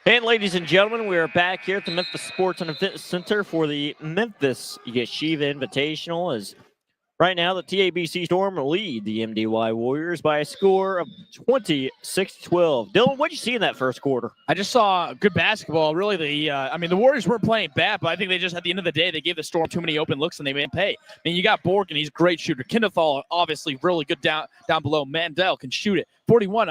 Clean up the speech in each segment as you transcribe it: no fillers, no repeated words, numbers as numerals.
And ladies and gentlemen, we are back here at the Memphis Sports and Fitness Center for the Memphis Yeshiva Invitational. As right now, the TABC Storm lead the MDY Warriors by a score of 26-12. Dylan, what did you see in that first quarter? I just saw good basketball. Really, the Warriors weren't playing bad, but I think they just, at the end of the day, they gave the Storm too many open looks and they made him pay. I mean, you got Borgen, he's a great shooter. Kindethal, obviously, really good down below. Mandel can shoot it. 41,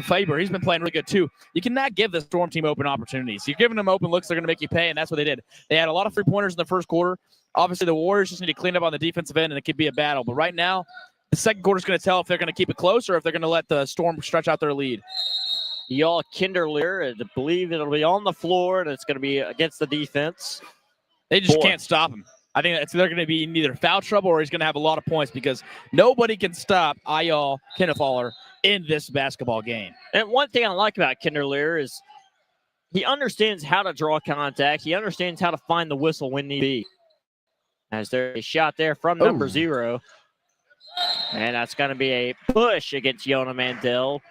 Faber, he's been playing really good too. You cannot give the Storm team open opportunities. You're giving them open looks, they're going to make you pay, and that's what they did. They had a lot of three-pointers in the first quarter. Obviously, the Warriors just need to clean up on the defensive end, and it could be a battle. But right now, the second quarter is going to tell if they're going to keep it close or if they're going to let the Storm stretch out their lead. Y'all Kinderleer, I believe it'll be on the floor, and it's going to be against the defense. They just can't stop him. I think they're going to be in either foul trouble or he's going to have a lot of points because nobody can stop Ayal Kinnefaller in this basketball game. And one thing I like about Kinderleer is he understands how to draw contact. He understands how to find the whistle when need be. As there's a shot there from number 0. And that's going to be a push against Yona Mandel.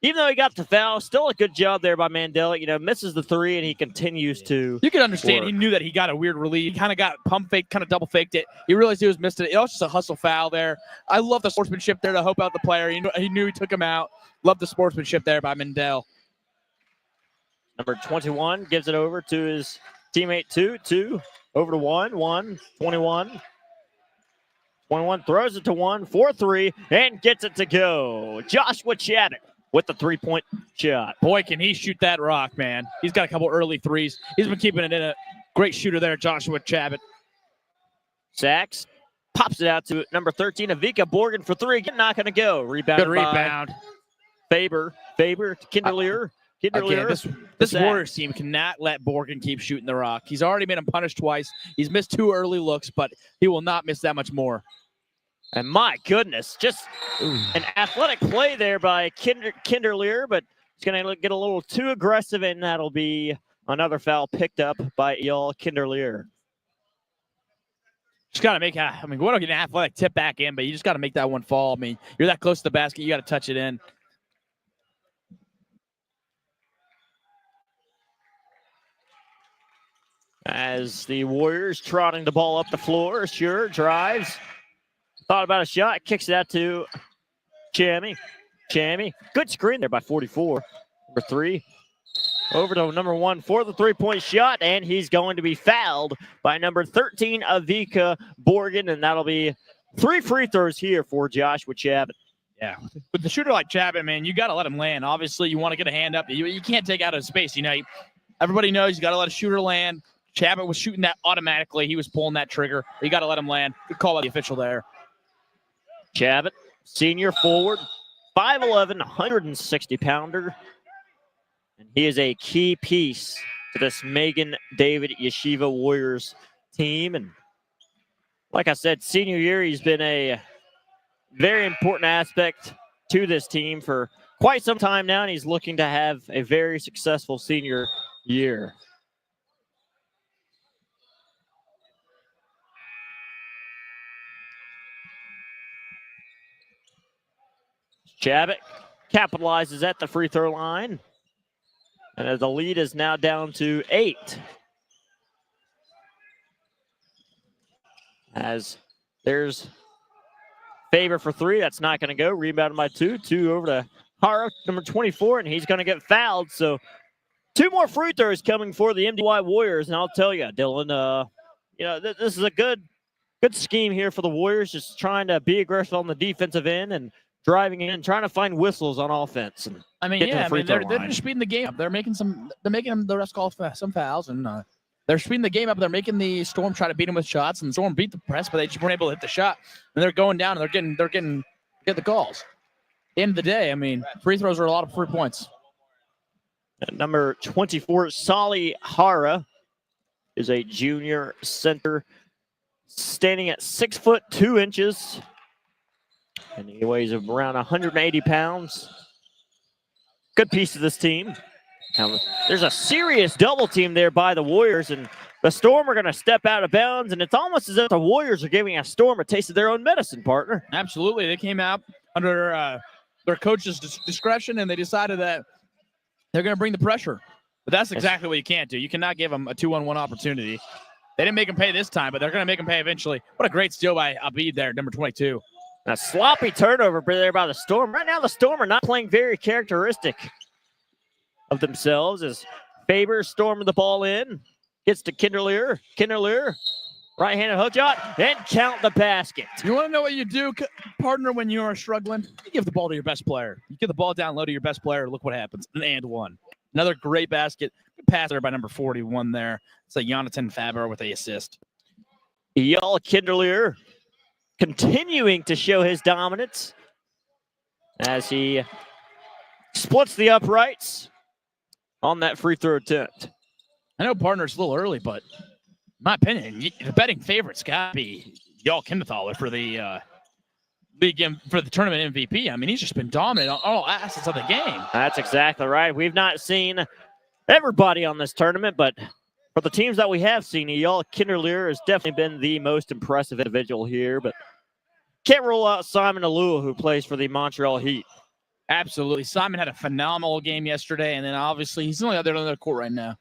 Even though he got the foul, still a good job there by Mandel. Misses the 3, and he continues to. You can understand work. He knew that he got a weird release. He kind of got pump fake, kind of double faked it. He realized he was missed it. It was just a hustle foul there. I love the sportsmanship there to help out the player. He knew he took him out. Love the sportsmanship there by Mandel. Number 21 gives it over to his teammate 2. Over to 1. 21. 21 throws it to 1, 4-3, and gets it to go. Joshua Chaddock with the 3-point shot. Boy, can he shoot that rock, man. He's got a couple early threes. He's been keeping it in. A great shooter there, Joshua Chaddock. Sachs pops it out to number 13, Avika Borgen for 3. Not going to go. Rebound. Good rebound. Faber to Kinderleer. Again, this Warriors team cannot let Borgen keep shooting the rock. He's already made him punished twice. He's missed 2 early looks, but he will not miss that much more. And my goodness, just an athletic play there by Kinderleer, but he's going to get a little too aggressive, and that'll be another foul picked up by Eyal Kinderleer. Just got to make, we want to get an athletic tip back in, but you just got to make that one fall. You're that close to the basket, you got to touch it in. As the Warriors trotting the ball up the floor, sure, drives. Thought about a shot, kicks it out to Chammy. Good screen there by 44. Number 3. Over to number 1 for the 3-point shot, and he's going to be fouled by number 13, Avika Borgen, and that'll be 3 free throws here for Joshua Chabot. Yeah, with the shooter like Chabot, man, you got to let him land. Obviously, you want to get a hand up. You can't take out of space. Everybody knows you got to let a shooter land. Chabot was shooting that automatically. He was pulling that trigger. You got to let him land. Good call by the official there. Chabot, senior forward, 5'11", 160-pounder. And he is a key piece to this Megan David Yeshiva Warriors team. And like I said, senior year, he's been a very important aspect to this team for quite some time now, and he's looking to have a very successful senior year. Chabot capitalizes at the free throw line. And the lead is now down to 8. As there's Faber for 3. That's not going to go. Rebounded by 2. 2 over to Hara, number 24, and he's going to get fouled. So 2 more free throws coming for the MDY Warriors. And I'll tell you, Dylan, this is a good scheme here for the Warriors, just trying to be aggressive on the defensive end and driving in, trying to find whistles on offense. And they're speeding the game up. They're making them the refs call some fouls, and they're speeding the game up. They're making the Storm try to beat them with shots, and the Storm beat the press, but they just weren't able to hit the shot. And they're going down, and they're getting the calls. At the end of the day, free throws are a lot of free points. Number 24, Sali Hara, is a junior center, standing at 6'2". And he weighs around 180 pounds. Good piece of this team. Now, there's a serious double team there by the Warriors, and the Storm are going to step out of bounds, and it's almost as if the Warriors are giving a Storm a taste of their own medicine, partner. Absolutely. They came out under their coach's discretion, and they decided that they're going to bring the pressure. But that's exactly what you can't do. You cannot give them a 2-on-1 opportunity. They didn't make him pay this time, but they're going to make him pay eventually. What a great steal by Abid there, number 22. A sloppy turnover there by the Storm. Right now, the Storm are not playing very characteristic of themselves as Faber storming the ball in. Gets to Kinderlear. Kinderlear, right-handed hook shot, and count the basket. You want to know what you do, partner, when you are struggling? You give the ball to your best player. You give the ball down low to your best player. Look what happens. An and one. Another great basket. Good pass there by number 41 there. It's a Jonathan Faber with the assist. Eyal Kinderlear continuing to show his dominance as he splits the uprights on that free throw attempt. I know, partner, it's a little early, but in my opinion, the betting favorite's got to be Eyal Kinderlear for the for the tournament MVP. I mean, he's just been dominant on all aspects of the game. That's exactly right. We've not seen everybody on this tournament, but for the teams that we have seen, Eyal Kinderlear has definitely been the most impressive individual here, but can't rule out Simon Alua, who plays for the Montreal Heat. Absolutely. Simon had a phenomenal game yesterday, and then obviously he's only out there on the court right now.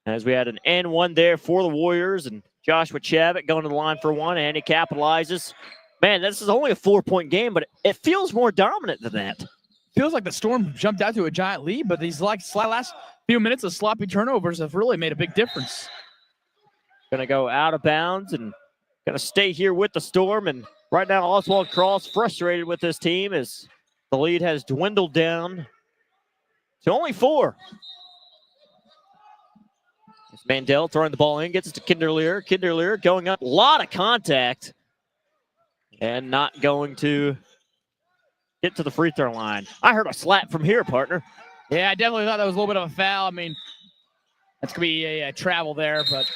As we had an and one there for the Warriors, and Joshua Chabot going to the line for one, and he capitalizes. Man, this is only a 4-point game, but it feels more dominant than that. Feels like the Storm jumped out to a giant lead, but these last few minutes of sloppy turnovers have really made a big difference. Going to go out of bounds and going to stay here with the Storm. And right now, Oswald Cross frustrated with this team as the lead has dwindled down to only 4. It's Mandel throwing the ball in, gets it to Kinderlear. Kinderlear going up, a lot of contact, and not going to get to the free throw line. I heard a slap from here, partner. Yeah, I definitely thought that was a little bit of a foul. I mean, that's going to be a travel there, but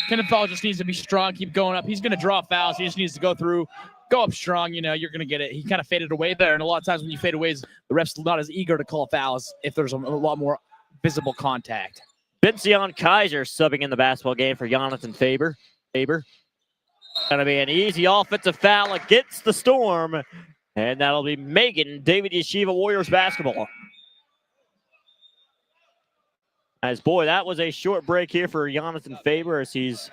Kinderlear just needs to be strong, keep going up. He's going to draw fouls. He just needs to go up strong. You know, you're going to get it. He kind of faded away there, and a lot of times when you fade away, the ref's not as eager to call fouls if there's a lot more visible contact. Vincian Kaiser subbing in the basketball game for Jonathan Faber. Faber. Going to be an easy offensive foul against the Storm, and that'll be Megan David Yeshiva Warriors basketball. As boy, that was a short break here for Jonathan Faber as he's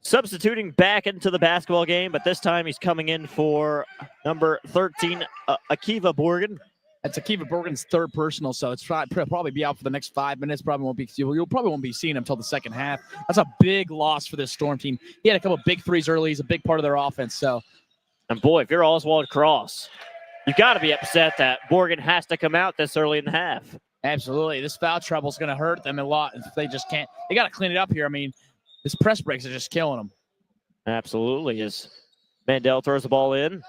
substituting back into the basketball game, but this time he's coming in for number 13, Akiva Borgen. That's Akiva Borgen's third personal, so it's probably be out for the next 5 minutes. You'll probably won't be seeing him until the second half. That's a big loss for this Storm team. He had a couple big threes early. He's a big part of their offense. So, and boy, if you're Oswald Cross, you've got to be upset that Borgen has to come out this early in the half. Absolutely. This foul trouble is going to hurt them a lot if they just can't. They got to clean it up here. I mean, this press breaks are just killing them. Absolutely. As Mandel throws the ball in.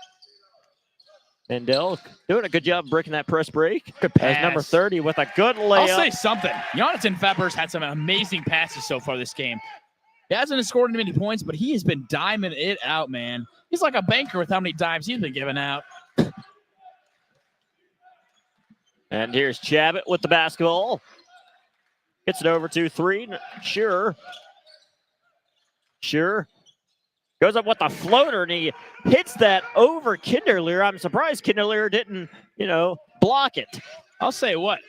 Mandel doing a good job breaking that press break. Good pass. As number 30 with a good layup. I'll say something. Jonathan Faber's had some amazing passes so far this game. He hasn't scored many points, but he has been diming it out, man. He's like a banker with how many dimes he's been giving out. And here's Chabot with the basketball. Gets it over to 3. Sure. Goes up with the floater, and he hits that over Kinderlear. I'm surprised Kinderlear didn't, block it. I'll say what.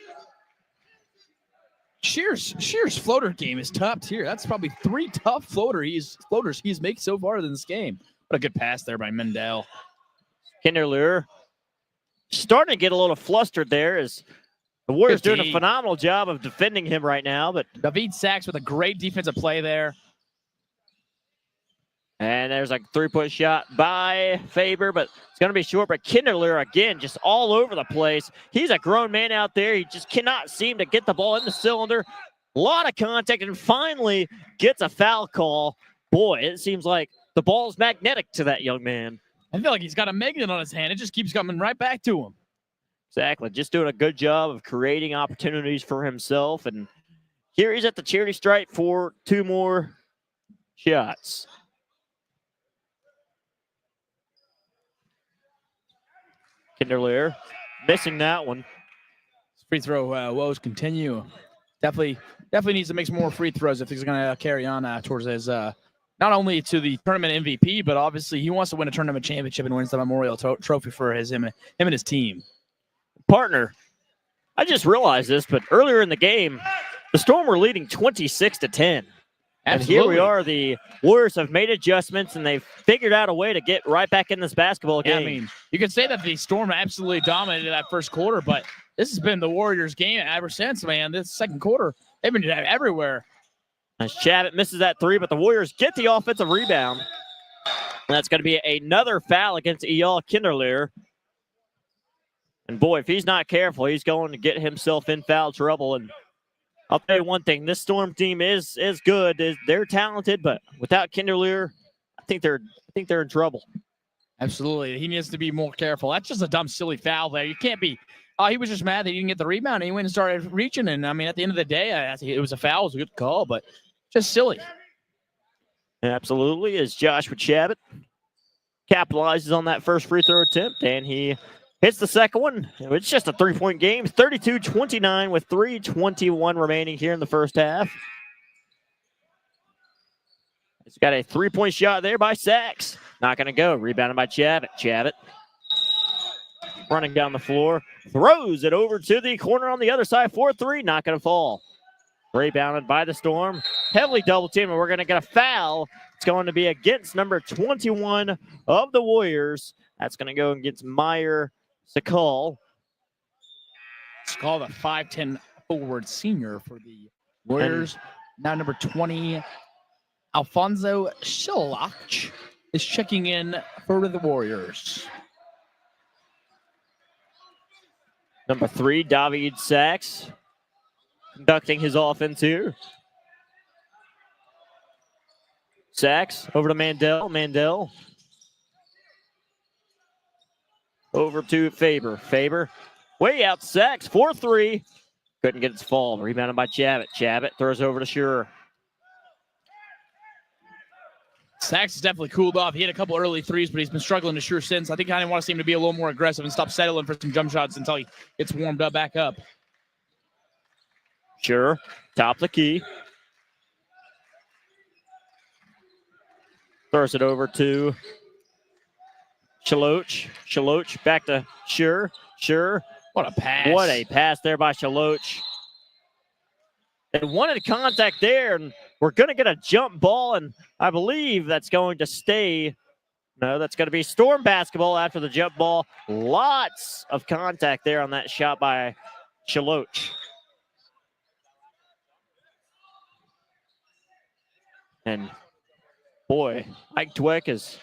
Shear's floater game is top tier. That's probably 3 tough floaters he's made so far in this game. What a good pass there by Mendel. Kinderlear starting to get a little flustered there as the Warriors doing a phenomenal job of defending him right now. But David Sachs with a great defensive play there. And there's a 3-point shot by Faber, but it's going to be short. But Kinderlear, again, just all over the place. He's a grown man out there. He just cannot seem to get the ball in the cylinder. A lot of contact, and finally gets a foul call. Boy, it seems like the ball is magnetic to that young man. I feel like he's got a magnet on his hand. It just keeps coming right back to him. Exactly. Just doing a good job of creating opportunities for himself. And here he's at the charity stripe for 2 more shots. Kinderlear missing that one. Free throw woes continue. Definitely needs to make some more free throws if he's going to carry on towards his not only to the tournament MVP, but obviously he wants to win a tournament championship and wins the Memorial Trophy for him and his team. Partner, I just realized this, but earlier in the game, the Storm were leading 26-10. And here we are. The Warriors have made adjustments, and they've figured out a way to get right back in this basketball game. Yeah, I mean, you could say that the Storm absolutely dominated that first quarter, but this has been the Warriors' game ever since, man. This second quarter, they've been everywhere. As Chabot misses that three, but the Warriors get the offensive rebound. And that's going to be another foul against Eyal Kinderleer. And boy, if he's not careful, he's going to get himself in foul trouble. And I'll tell you one thing, this Storm team is good. They're talented, but without Kinderleer, I think they're in trouble. Absolutely. He needs to be more careful. That's just a dumb, silly foul there. You can't be he was just mad that he didn't get the rebound. And he went and started reaching. And, I mean, at the end of the day, it was a foul. It was a good call, but just silly. Absolutely. As Joshua Chabot capitalizes on that first free throw attempt, and he hits the second one. It's just a three-point game, 32-29 with 3:21 remaining here in the first half. He's got a three-point shot there by Sachs. Not going to go. Rebounded by Chabot. Chabot running down the floor. Throws it over to the corner on the other side. 4-3. Not going to fall. Rebounded by the Storm. Heavily double team, and we're going to get a foul. It's going to be against number 21 of the Warriors. That's going to go against Meyer Sakal. Sakal, the 5'10" forward senior for the Warriors. Now number 20, Alfonso Shilach, is checking in for the Warriors. Number 3, David Sachs, conducting his offense here. Sachs over to Mandel. Mandel over to Faber. Faber way out. Sachs 4-3. Couldn't get its fall. Rebounded by Chabot. Chabot throws over to Schurer. Sachs has definitely cooled off. He had a couple early threes, but he's been struggling to shoot since. I think I want to see him to be a little more aggressive and stop settling for some jump shots until he gets warmed up back up. Sure. Top the key. Throws it over to Shaloch. Shaloch back to Sure. Sure. What a pass. What a pass there by Shaloch. And wanted contact there, and we're going to get a jump ball, and I believe that's going to stay. No, that's going to be Storm basketball after the jump ball. Lots of contact there on that shot by Shaloch. And boy, Ike Dweck is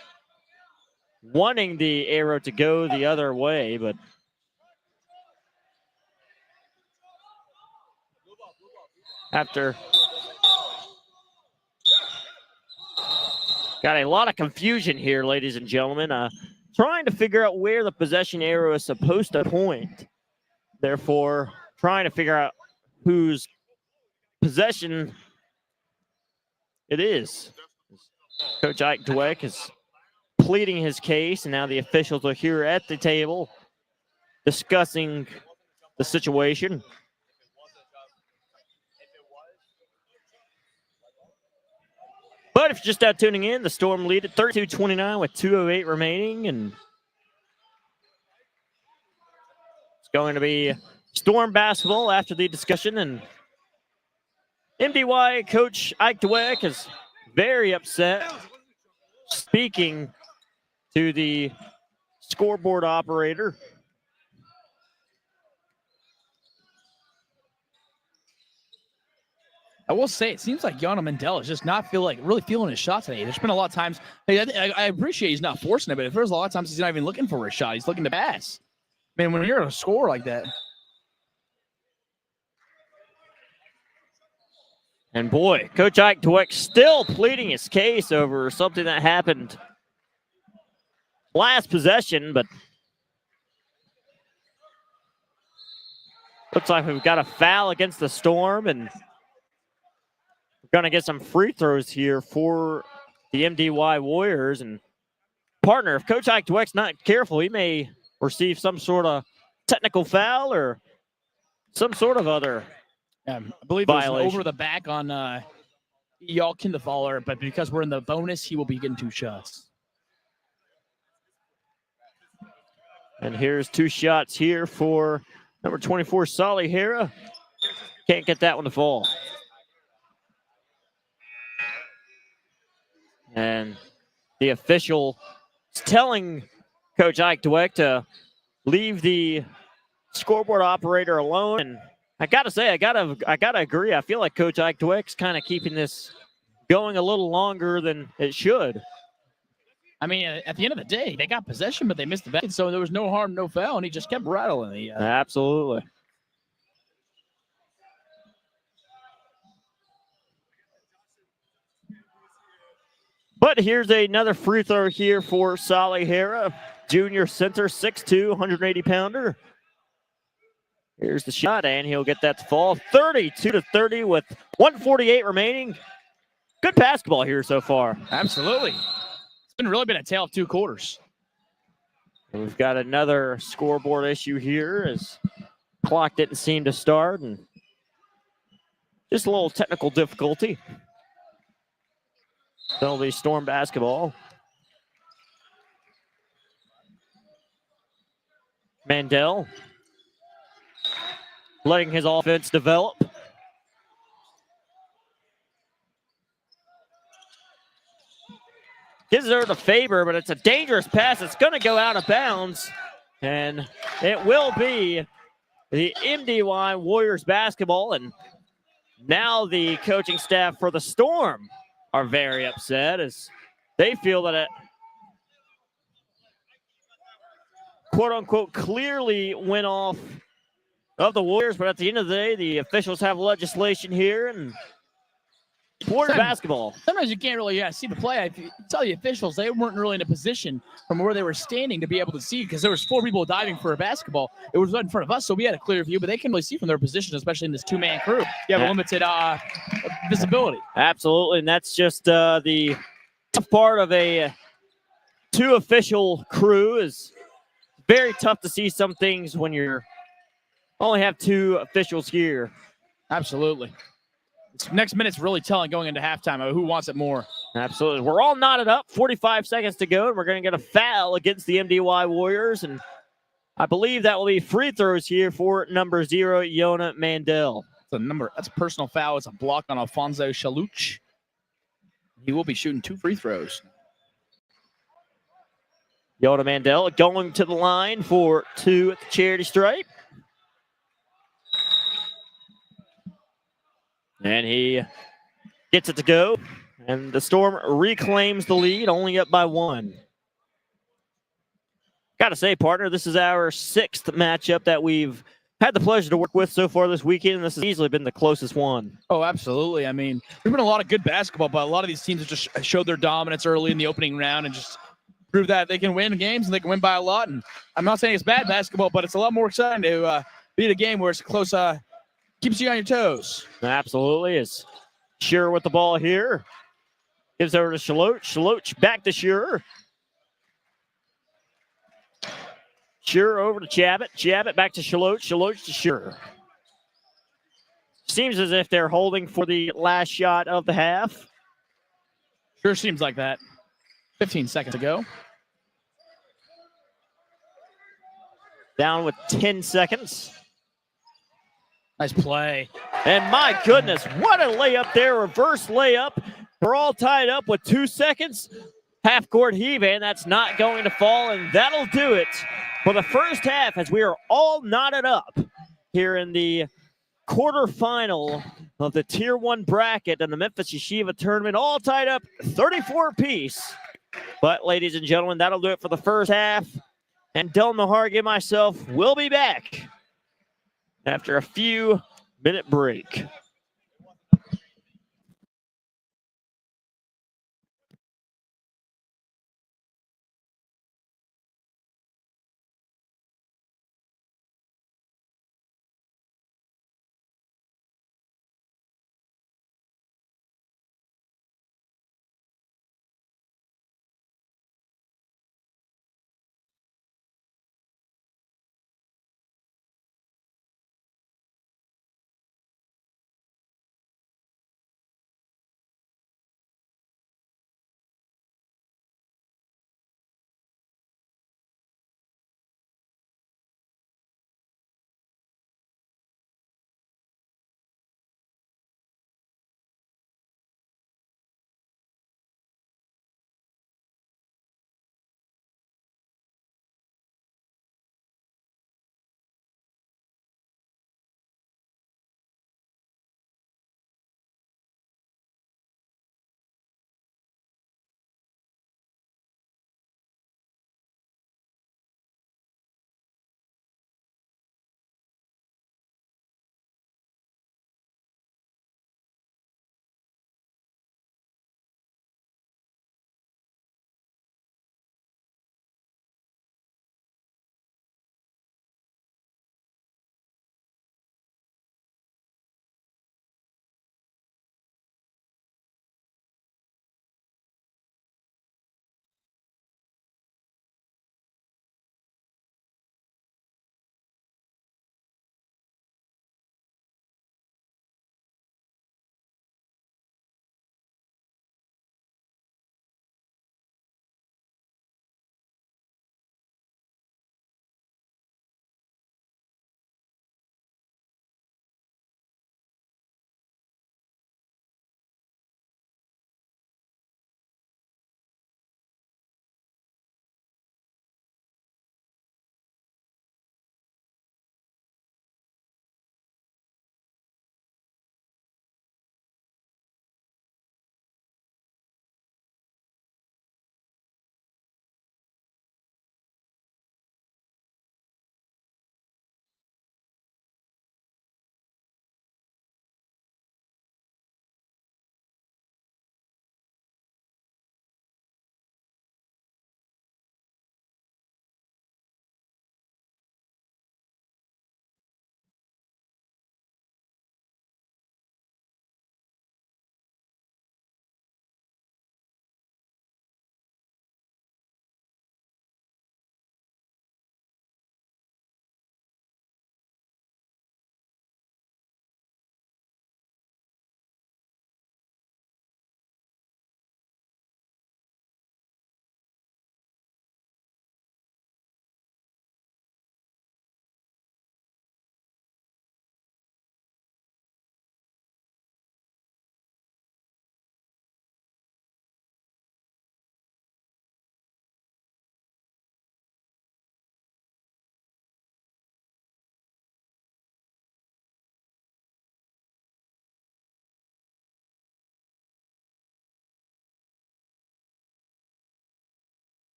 wanting the arrow to go the other way, but after got a lot of confusion here, ladies and gentlemen. Trying to figure out where the possession arrow is supposed to point. Therefore, trying to figure out whose possession it is. Coach Ike Dweck is pleading his case, and now the officials are here at the table discussing the situation. But if you're just now tuning in, the Storm lead at 32-29 with 2:08 remaining, and it's going to be Storm basketball after the discussion. And MDY coach Ike Dweck is very upset, speaking to the scoreboard operator. I will say, it seems like Yana Mandel is just not really feeling his shot today. There's been a lot of times. I appreciate he's not forcing it, but there's a lot of times he's not even looking for a shot. He's looking to pass. I mean, when you're a scorer like that. And boy, Coach Ike Dweck still pleading his case over something that happened last possession, but looks like we've got a foul against the Storm, and we're going to get some free throws here for the MDY Warriors. And partner, if Coach Ike Dweck's not careful, he may receive some sort of technical foul or some sort of other I believe it was over the back on Eyal Kinderleer, but because we're in the bonus, he will be getting 2 shots. And here's 2 shots here for Number 24, Solly Hara. Can't get that one to fall. And the official is telling Coach Ike Dweck to leave the scoreboard operator alone. And I gotta say, I gotta agree. I feel like Coach Ike Dweck's kind of keeping this going a little longer than it should. I mean, at the end of the day, they got possession, but they missed the basket, so there was no harm, no foul, and he just kept rattling the. Absolutely. But here's another free throw here for Solly Hara, junior center, 6'2", 180-pounder. Here's the shot, and he'll get that to fall. 32-30 with 1:48 remaining. Good basketball here so far. Absolutely. It's really been a tale of two quarters. And we've got another scoreboard issue here as clock didn't seem to start, and just a little technical difficulty. Penalty Storm basketball. Mandel letting his offense develop. Gives her the favor, but it's a dangerous pass. It's going to go out of bounds, and it will be the MDY Warriors basketball. And now the coaching staff for the Storm are very upset as they feel that it, quote-unquote, clearly went off of the Warriors. But at the end of the day, the officials have legislation here, and Warrior basketball. Sometimes you can't really see the play. I tell the officials, they weren't really in a position from where they were standing to be able to see because there was 4 people diving for a basketball. It was right in front of us, so we had a clear view, but they can really see from their position, especially in this 2-man crew. You have limited visibility. Absolutely, and that's just the tough part of a 2-official crew. Is very tough to see some things when you're only have 2 officials here. Absolutely. This next minute's really telling going into halftime who wants it more. Absolutely. We're all knotted up. 45 seconds to go, and we're going to get a foul against the MDY Warriors, and I believe that will be free throws here for number 0, Yona Mandel. That's a personal foul. It's a block on Alfonso Chaluch. He will be shooting 2 free throws. Yona Mandel going to the line for 2 at the charity stripe. And he gets it to go. And the Storm reclaims the lead, only up by 1. Gotta say, partner, this is our 6th matchup that we've had the pleasure to work with so far this weekend, and this has easily been the closest one. Oh, absolutely. I mean, there's been a lot of good basketball, but a lot of these teams have just showed their dominance early in the opening round and just proved that they can win games and they can win by a lot. And I'm not saying it's bad basketball, but it's a lot more exciting to beat a game where it's close, keeps you on your toes. Absolutely. Is Shearer with the ball here. Gives over to Chaluch. Chaluch back to Shearer. Shearer over to Chabot. Chabot back to Chaluch. Chaluch to Shearer. Seems as if they're holding for the last shot of the half. Sure seems like that. 15 seconds to go. Down with 10 seconds. Nice play. And my goodness, what a layup there. Reverse layup. We're all tied up with 2 seconds. Half court heave, and that's not going to fall, and that'll do it for the first half as we are all knotted up here in the quarterfinal of the Tier 1 bracket and the Memphis Yeshiva tournament, all tied up 34 apiece. But, ladies and gentlemen, that'll do it for the first half. And Dylan Maharg and myself will be back after a few minute break.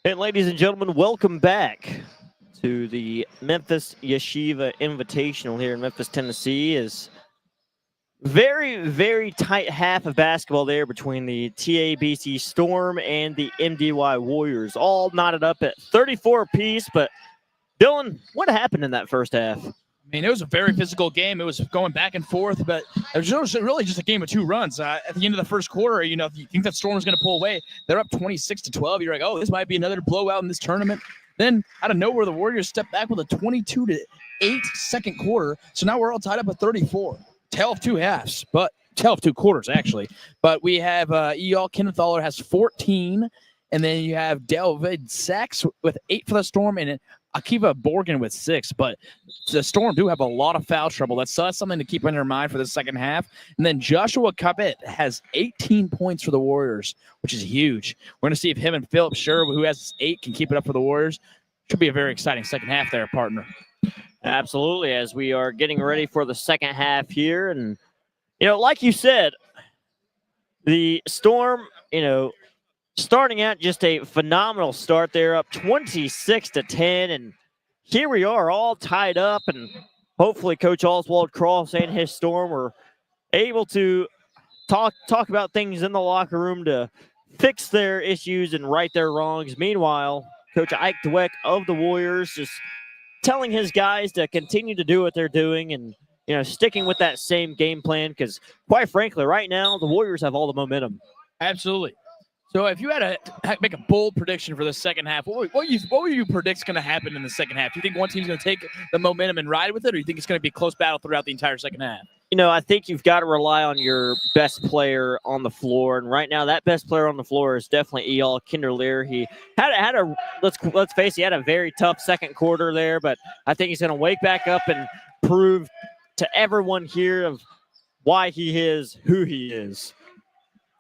And ladies and gentlemen, welcome back to the Memphis Yeshiva Invitational here in Memphis, Tennessee. Is very, very tight half of basketball there between the TABC Storm and the MDY Warriors, all knotted up at 34 apiece. But Dylan, what happened in that first half? I mean, it was a very physical game. It was going back and forth, but it was really just a game of two runs. At the end of the first quarter, you know, if you think that Storm is going to pull away, they're up 26-12. You're like, oh, this might be another blowout in this tournament. Then out of nowhere, the Warriors step back with a 22-8 second quarter. So now we're all tied up at 34. Tale of two halves, but tale of two quarters, actually. But we have E.L. Kennethaler has 14, and then you have David Sachs with 8 for the Storm, and Akiva Borgen with 6. But the Storm do have a lot of foul trouble. That's something to keep in your mind for the second half. And then Joshua Cabot has 18 points for the Warriors, which is huge. We're going to see if him and Philip Sherwood, who has 8, can keep it up for the Warriors. Should be a very exciting second half there, partner. Absolutely, as we are getting ready for the second half here. And, you know, like you said, the Storm, you know, starting out just a phenomenal start there, up 26-10. And here we are all tied up. And hopefully Coach Oswald Cross and his Storm are able to talk about things in the locker room to fix their issues and right their wrongs. Meanwhile, Coach Ike Dweck of the Warriors just telling his guys to continue to do what they're doing and, you know, sticking with that same game plan because, quite frankly, right now, the Warriors have all the momentum. Absolutely. So if you had to make a bold prediction for the second half, what would you predict is going to happen in the second half? Do you think one team's going to take the momentum and ride with it, or do you think it's going to be a close battle throughout the entire second half? You know, I think you've got to rely on your best player on the floor, and right now that best player on the floor is definitely E.L. Kinderleer. He had a let's face it, he had a very tough second quarter there, but I think he's going to wake back up and prove to everyone here of why he is who he is.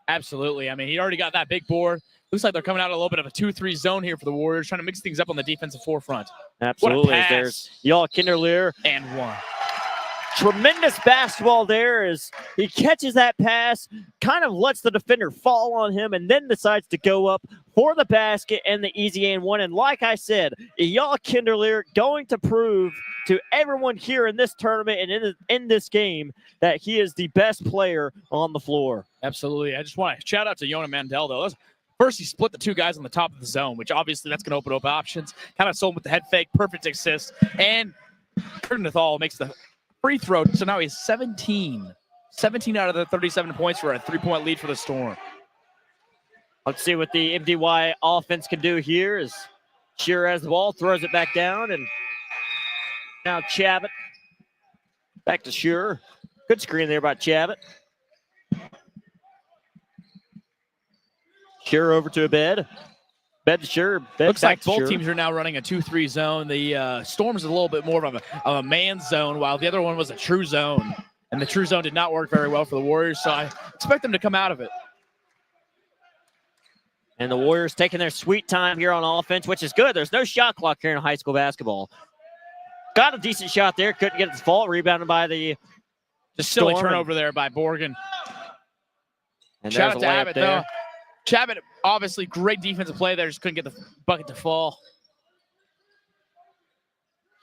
Absolutely. I mean, he already got that big board. Looks like they're coming out a little bit of a 2-3 zone here for the Warriors, trying to mix things up on the defensive forefront. Absolutely. What a pass. There's E.L. Kinderleer. And one. Tremendous basketball there as he catches that pass, kind of lets the defender fall on him, and then decides to go up for the basket and the easy and one. And like I said, Eyal Kinderleer going to prove to everyone here in this tournament and in this game that he is the best player on the floor. Absolutely. I just want to shout out to Yona Mandel, though. First, he split the two guys on the top of the zone, which obviously that's going to open up options. Kind of sold him with the head fake, perfect assist. And Kernethal makes the free throw, so now he's 17 out of the 37 points for a 3-point lead for the Storm. Let's see what the MDY offense can do here as Shearer has the ball, throws it back down, and now Chabot back to Shearer. Good screen there by Chabot. Shearer over to a bed. Bed to Shearer. Looks like both teams are now running a 2-3 zone. The Storm's a little bit more of a man zone, while the other one was a true zone. And the true zone did not work very well for the Warriors, so I expect them to come out of it. And the Warriors taking their sweet time here on offense, which is good. There's no shot clock here in high school basketball. Got a decent shot there. Couldn't get it to fall. Rebounded by the silly turnover there by Borgen. And shout out to Abbott, though. Chabot, obviously, great defensive play there. Just couldn't get the bucket to fall.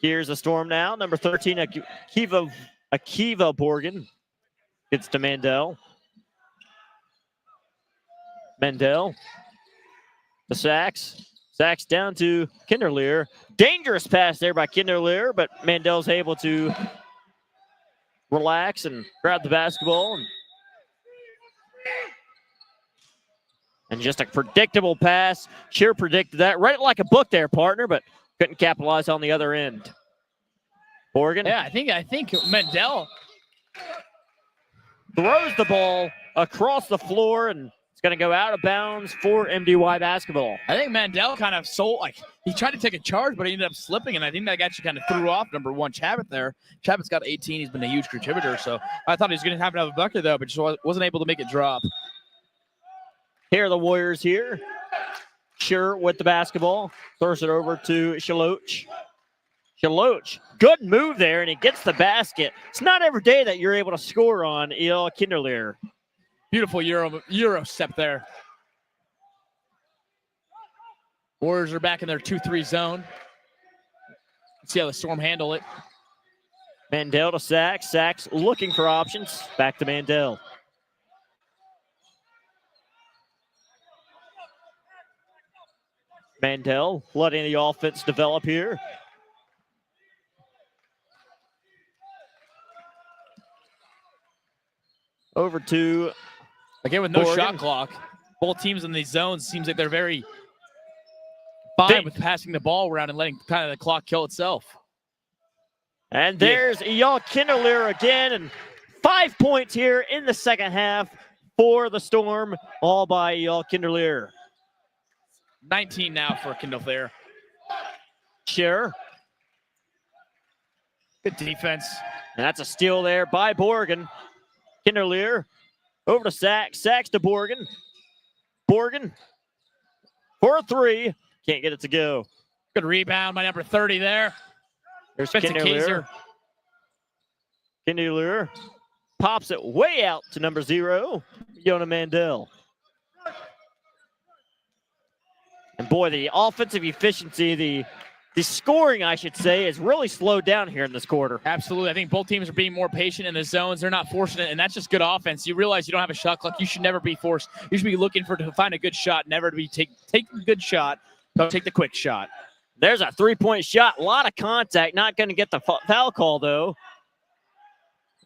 Here's the Storm now. Number 13, Akiva Borgen gets to Mandel. Mandel to Sachs. Sachs down to Kinderleer. Dangerous pass there by Kinderleer, but Mandel's able to relax and grab the basketball. And just a predictable pass. Shearer predicted that. Read it like a book there, partner, but couldn't capitalize on the other end. Borgen. Yeah, I think Mandel throws the ball across the floor, and it's going to go out of bounds for MDY basketball. I think Mandel kind of he tried to take a charge, but he ended up slipping, and I think that actually kind of threw off number 1, Chabot there. Chabot's got 18. He's been a huge contributor, so I thought he was going to have another bucket, though, but just wasn't able to make it drop. Here are the Warriors here. Shearer with the basketball. Throws it over to Shaloch. Shaloch, good move there, and he gets the basket. It's not every day that you're able to score on El Kinderleer. Beautiful Euro step there. Warriors are back in their 2-3 zone. Let's see how the Storm handle it. Mandel to Sachs. Sachs looking for options. Back to Mandel. Mandel letting the offense develop here. Over to again with no Morgan. shot clock. Both teams in these zones seems like they're very fine with passing the ball around and letting kind of the clock kill itself. And there's Eyal Kinderleer again, and 5 points here in the second half for the Storm, all by Eyal Kinderleer. 19 now for Kinderleer. Sure. Good defense. And that's a steal there by Borgen. Kinderleer over to Sachs. Sachs to Borgen. Borgen for a three. Can't get it to go. Good rebound by number 30 there. There's Kinderleer. Kinderleer pops it way out to number 0, Yona Mandel. And boy, the offensive efficiency, the scoring, I should say, is really slowed down here in this quarter. Absolutely. I think both teams are being more patient in the zones. They're not forcing it, and that's just good offense. You realize you don't have a shot clock. You should never be forced. You should be looking to find a good shot, never to be take a good shot. Don't take the quick shot. There's a three-point shot. A lot of contact. Not going to get the foul call, though.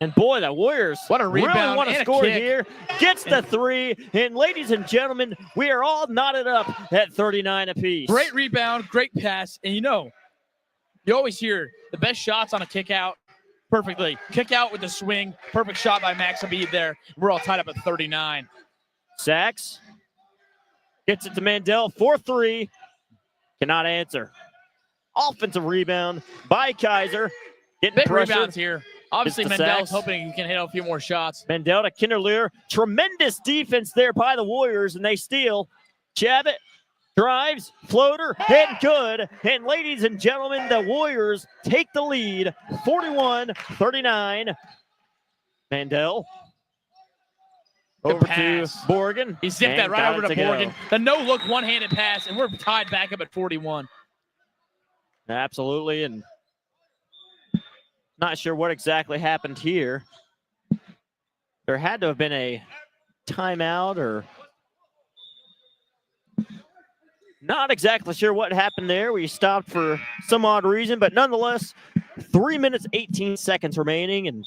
And boy, the Warriors what a rebound really want to and score a kick. here. Gets the three. And ladies and gentlemen, we are all knotted up at 39 apiece. Great rebound, great pass. And you always hear the best shots on a kick out perfectly. Kick out with the swing. Perfect shot by Max Abid there. We're all tied up at 39. Sachs gets it to Mandel. 4-3. Cannot answer. Offensive rebound by Kaiser. Getting Big pressure. rebounds here. Obviously, It's to Mendel's Sachs. hoping he can hit a few more shots. Mandel to Kinderleer. Tremendous defense there by the Warriors, and they steal. Chabot drives, floater, and good. And ladies and gentlemen, the Warriors take the lead, 41-39. Mandel over pass. to Borgen. He zipped and that right got over it to go. Morgan. The no-look one-handed pass, and we're tied back up at 41. Absolutely, and not sure what exactly happened here. There had to have been a timeout or not exactly sure what happened there. We stopped for some odd reason, but nonetheless, 3 minutes, 18 seconds remaining. And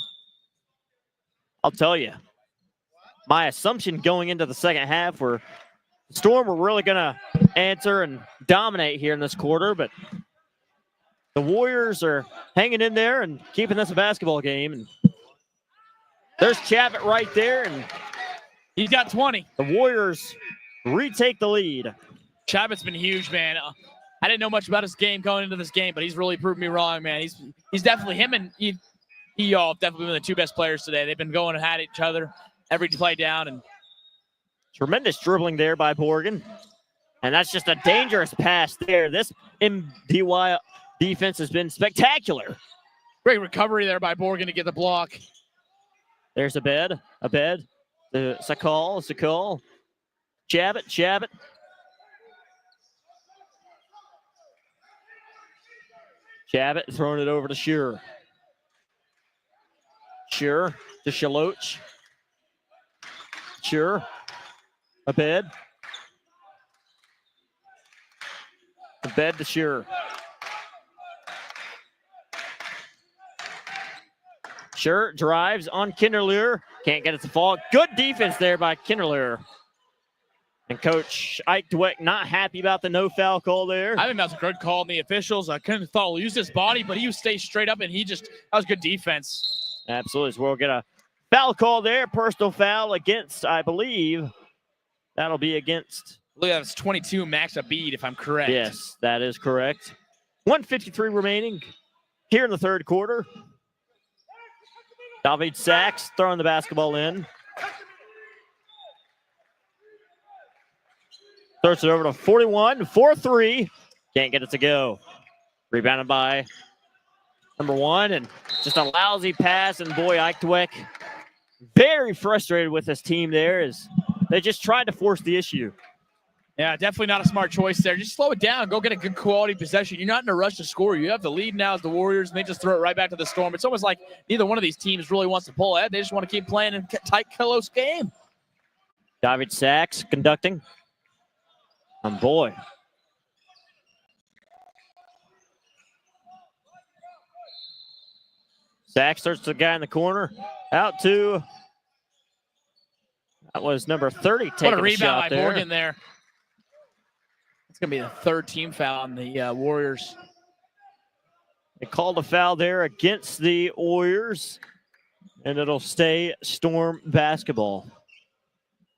I'll tell you, my assumption going into the second half were the Storm were really going to answer and dominate here in this quarter, but the Warriors are hanging in there and keeping this a basketball game. And there's Chabot right there, and He's got 20. the Warriors retake the lead. Chabot's been huge, man. I didn't know much about his game going into this game, but he's really proved me wrong, man. He's definitely him and Eyal have definitely been the two best players today. They've been going at each other every play down, and Tremendous dribbling there by Borgen. And that's just a dangerous pass there. This MDY defense has been spectacular. great recovery there by Borgen to get the block. There's a bed. The Sakal. Chabot. Chabot throwing it over to Shure. Shure to Shaloch. Shure. A bed to Shure. Shure drives on Kinderleer. Can't get it to fall. Good defense there by Kinderleer. And Coach Ike Dweck not happy about the no foul call there. I think that's a good call in the officials. I couldn't thought he'll use his body, but he stayed straight up, and that was good defense. Absolutely. So we'll get a foul call there. Personal foul against, I believe, that'll be against. I believe that's 22 Max Abid, if I'm correct. Yes, that is correct. 1:53 remaining here in the third quarter. David Sachs throwing the basketball in. Throws it over to 41, 4-3. Can't get it to go. Rebounded by number 1, and just a lousy pass. And boy, Ike Dweck very frustrated with his team there as they just tried to force the issue. Yeah, definitely not a smart choice there. Just slow it down. Go get a good quality possession. You're not in a rush to score. You have the lead now as the Warriors, and they just throw it right back to the Storm. It's almost like neither one of these teams really wants to pull ahead. They just want to keep playing a tight, close game. David Sachs conducting. And boy. Sachs starts the guy in the corner. Out to, that was number 30 taking what a rebound by there. Morgan there. It's going to be the third team foul on the Warriors. They called a foul there against the Warriors, and it'll stay Storm basketball.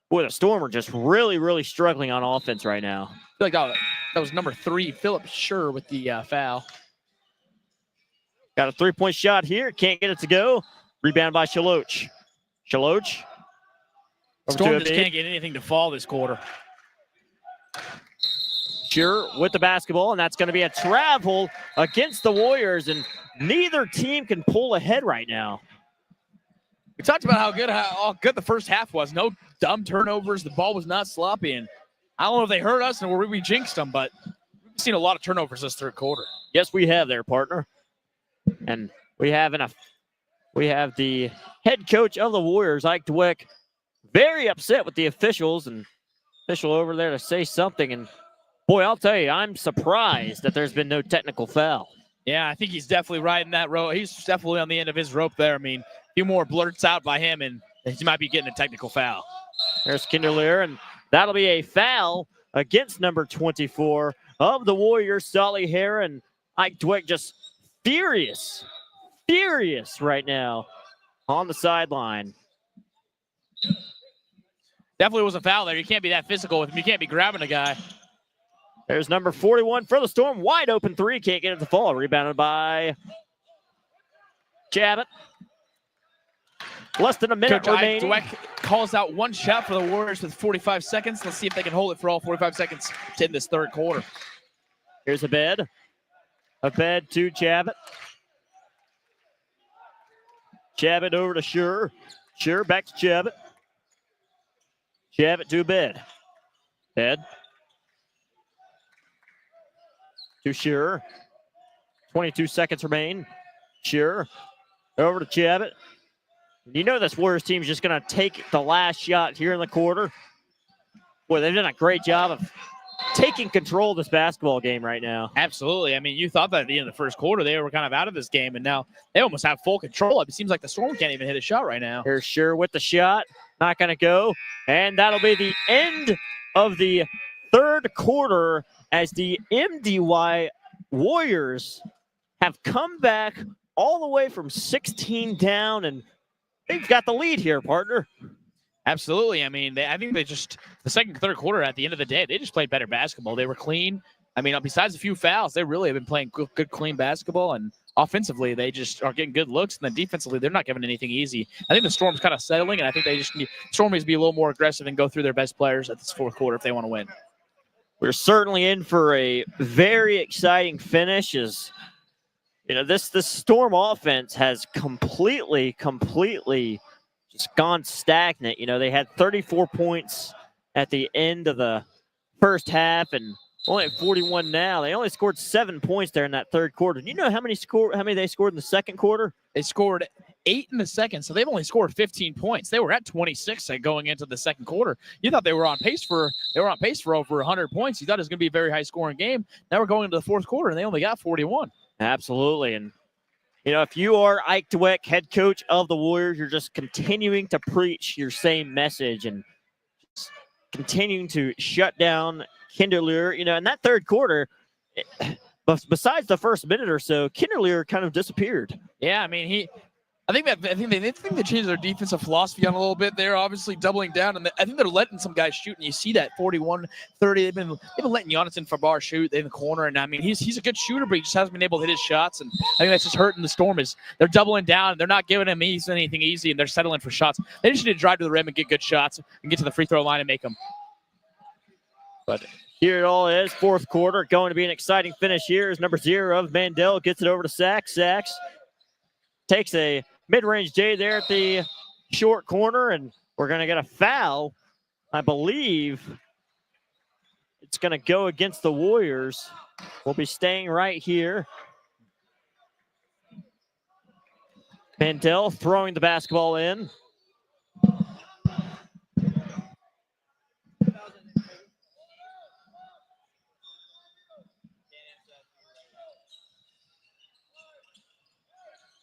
Boy, the Storm are just really, really struggling on offense right now. I feel like that was number 3, Philip Schur, with the foul. Got a three-point shot here. Can't get it to go. Rebound by Shaloch. Shaloch. Storm just can't get anything to fall this quarter. Schur with the basketball, and that's going to be a travel against the Warriors, and neither team can pull ahead right now. We talked about how good the first half was. No dumb turnovers. The ball was not sloppy, and I don't know if they hurt us or we jinxed them, but we've seen a lot of turnovers this third quarter. Yes, we have there, partner. And we have the head coach of the Warriors, Ike Dweck, very upset with the officials, and official over there to say something. And boy, I'll tell you, I'm surprised that there's been no technical foul. Yeah, I think he's definitely riding that rope. He's definitely on the end of his rope there. I mean, a few more blurts out by him, and he might be getting a technical foul. There's Kinderlear, and that'll be a foul against number 24 of the Warriors, Solly Hare, and Ike Dweck just furious right now on the sideline. Definitely was a foul there. You can't be that physical with him. You can't be grabbing a guy. There's number 41 for the Storm. Wide open three. Can't get it to fall. Rebounded by Javit. Less than a minute remaining. Dweck calls out one shot for the Warriors with 45 seconds. Let's see if they can hold it for all 45 seconds to end this third quarter. Here's a bed. A bed to Javit. Javit over to Schur. Schur back to Javit. Javit to bed. Bed. To Schur. 22 seconds remain. Schur over to Javit. You know this Warriors team is just going to take the last shot here in the quarter. Boy, they've done a great job of taking control of this basketball game right now. Absolutely. I mean, you thought that at the end of the first quarter they were kind of out of this game, and now they almost have full control. It seems like the Storm can't even hit a shot right now. Here's Schur with the shot. Not going to go. And that'll be the end of the third quarter as the MDY Warriors have come back all the way from 16 down, and they've got the lead here, partner. Absolutely. I mean, I think they just, the second, third quarter, at the end of the day, they just played better basketball. They were clean. I mean, besides a few fouls, they really have been playing good clean basketball. And offensively, they just are getting good looks. And then defensively, they're not giving anything easy. I think the Storm's kind of settling, and I think they just need, Storm needs to be a little more aggressive and go through their best players at this fourth quarter if they want to win. We're certainly in for a very exciting finish. As you know, this Storm offense has completely just gone stagnant. You know, they had 34 points at the end of the first half and only at 41 now. They only scored 7 points there in that third quarter. Do you know how many they scored in the second quarter? They scored 8 in the second, so they've only scored 15 points. They were at 26 going into the second quarter. You thought they were on pace for over 100 points. You thought it was going to be a very high scoring game. Now we're going into the fourth quarter, and they only got 41. Absolutely. And you know, if you are Ike Dweck, head coach of the Warriors, you're just continuing to preach your same message and just continuing to shut down Kinderlear. You know, in that third quarter, besides the first minute or so, Kinderlear kind of disappeared. Yeah, I mean, I think they changed their defensive philosophy on a little bit. They're obviously doubling down, and I think they're letting some guys shoot. And you see that 41-30. They've been letting Jonathan Fabar shoot in the corner, and I mean he's a good shooter, but he just hasn't been able to hit his shots. And I think that's just hurting the Storm. Is they're doubling down. They're not giving him anything easy, and they're settling for shots. They just need to drive to the rim and get good shots and get to the free throw line and make them. But here it all is, fourth quarter, going to be an exciting finish here as number 0 of Mandel gets it over to Sachs. Sachs takes a mid-range J there at the short corner, and we're going to get a foul, I believe. it's going to go against the Warriors. We'll be staying right here. Mandel throwing the basketball in.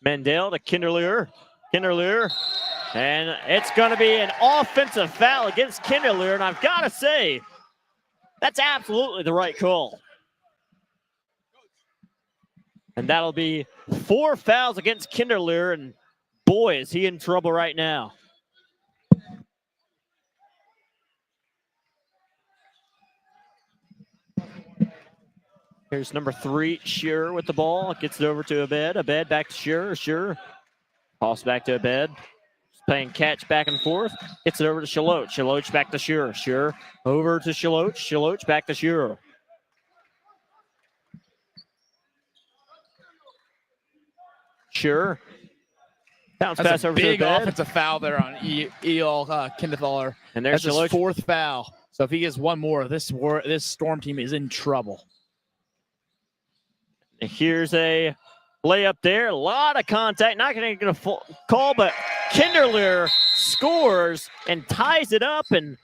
Mandel to Kinderleer. Kinderleer. And it's going to be an offensive foul against Kinderleer. And I've got to say, that's absolutely the right call. And that'll be 4 fouls against Kinderleer. And boy, is he in trouble right now. Here's number 3, Shearer with the ball. Gets it over to Abed. Abed back to Shearer. Shearer. Toss back to Abed. Playing catch back and forth. Gets it over to Shaloch. Shaloch back to Shearer. Shearer over to Shaloch. Shaloch back to Shearer. Shearer. Bounce pass over to Abed. Big offensive foul there on Eyal Kindethaler. And there's his Shaloch. 4th foul. So if he gets one more, this Storm team is in trouble. Here's a layup there. A lot of contact. Not going to get a full call, but Kinderleer scores and ties it up. And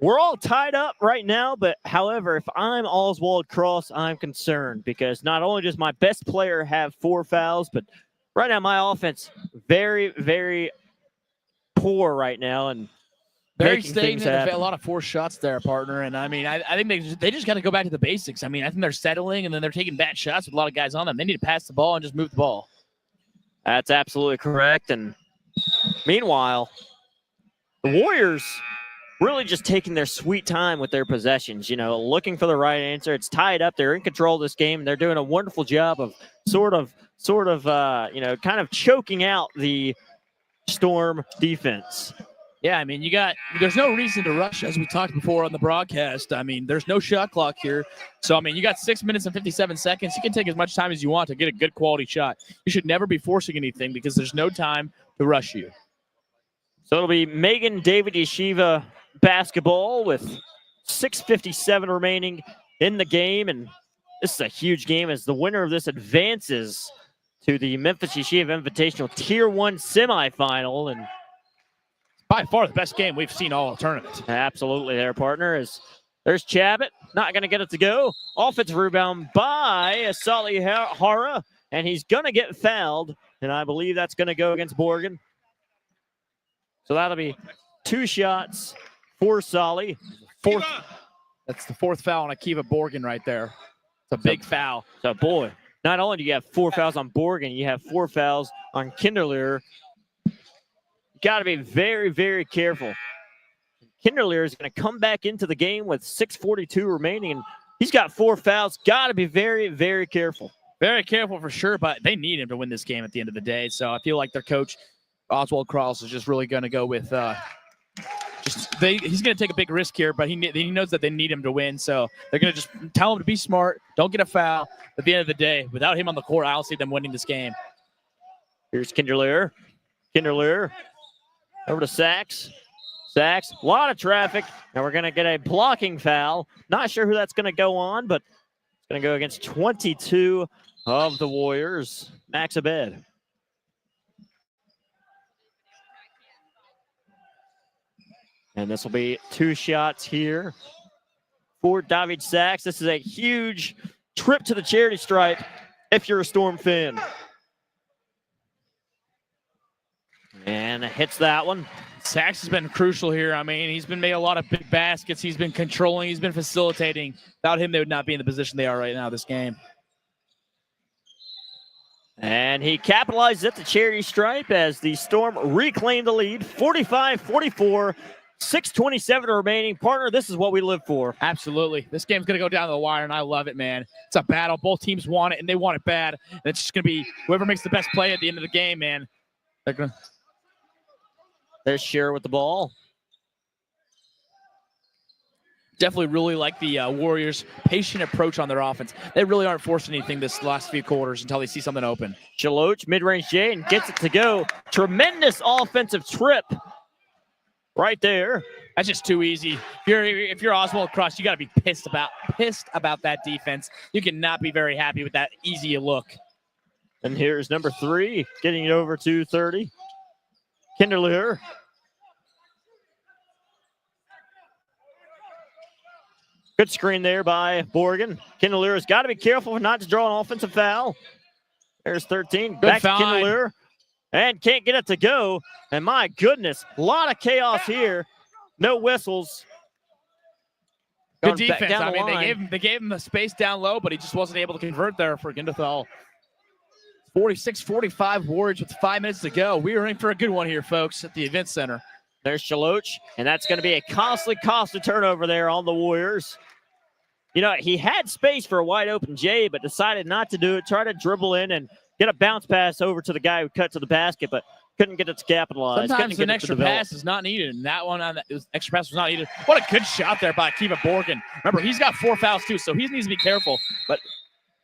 we're all tied up right now. But however, if I'm Oswald Cross, I'm concerned because not only does my best player have 4 fouls, but right now my offense very, very poor right now. And very stagnant, a lot of forced shots there, partner. And I mean, I think they just got to go back to the basics. I mean, I think they're settling and then they're taking bad shots with a lot of guys on them. They need to pass the ball and just move the ball. That's absolutely correct. And meanwhile, the Warriors really just taking their sweet time with their possessions, you know, looking for the right answer. It's tied up. They're in control of this game. And they're doing a wonderful job of sort of, you know, kind of choking out the Storm defense. Yeah, I mean, there's no reason to rush, as we talked before on the broadcast. I mean, there's no shot clock here. So, I mean, you got 6 minutes and 57 seconds. You can take as much time as you want to get a good quality shot. You should never be forcing anything because there's no time to rush you. So it'll be Megan David Yeshiva basketball with 6:57 remaining in the game. And this is a huge game as the winner of this advances to the Memphis Yeshiva Invitational Tier 1 semifinal. And by far the best game we've seen all tournament. Absolutely there, partner. There's Chabot. Not going to get it to go. Offensive rebound by Sali Hara. And he's going to get fouled. And I believe that's going to go against Borgen. So that'll be 2 shots for Sali. That's the 4th foul on Akiva Borgen right there. It's a big foul. So, boy, not only do you have 4 fouls on Borgen, you have 4 fouls on Kinderleer. Got to be very, very careful. Kinderleer is going to come back into the game with 6:42 remaining, and he's got 4 fouls. Got to be very, very careful. Very careful for sure, but they need him to win this game at the end of the day. So I feel like their coach, Oswald Cross, is just really going to go with he's going to take a big risk here, but he knows that they need him to win. So they're going to just tell him to be smart, don't get a foul. At the end of the day, without him on the court, I don't see them winning this game. Here's Kinderleer. Kinderleer. Over to Sachs. Sachs, a lot of traffic. Now we're going to get a blocking foul. Not sure who that's going to go on, but it's going to go against 22 of the Warriors. Max Abed. And this will be 2 shots here for David Sachs. This is a huge trip to the charity stripe if you're a Storm fan. And hits that one. Sachs has been crucial here. I mean, he's been making a lot of big baskets. He's been controlling. He's been facilitating. Without him, they would not be in the position they are right now this game. And he capitalizes at the charity stripe as the Storm reclaim the lead. 45-44, 6:27 remaining. Partner, this is what we live for. Absolutely. This game's going to go down to the wire, and I love it, man. It's a battle. Both teams want it, and they want it bad. And it's just going to be whoever makes the best play at the end of the game, man. They're going to... There's Shearer with the ball. Definitely really like the Warriors' patient approach on their offense. They really aren't forcing anything this last few quarters until they see something open. Shaloch, mid-range J, and gets it to go. Tremendous offensive trip right there. That's just too easy. If you're Oswald Cross, you got to be pissed about that defense. You cannot be very happy with that easy look. And here's number 3, getting it over to 30. Kinderleer. Good screen there by Borgen. Kinderleer has got to be careful not to draw an offensive foul. There's 13. Good Back find. to Kinderleer. And can't get it to go. And my goodness, a lot of chaos here. No whistles. Good defense. I mean, they gave him the space down low, but he just wasn't able to convert there for Ginderthal. 46-45 Warriors with 5 minutes to go. We are in for a good one here, folks, at the event center. There's Shaloch, and that's going to be a costly turnover there on the Warriors. You know, he had space for a wide open Jay, but decided not to do it. Try to dribble in and get a bounce pass over to the guy who cut to the basket, but couldn't get it to capitalize. Sometimes an extra pass is not needed, and that one on that extra pass was not needed. What a good shot there by Akiva Borgen. Remember, he's got 4 fouls too, so he needs to be careful. But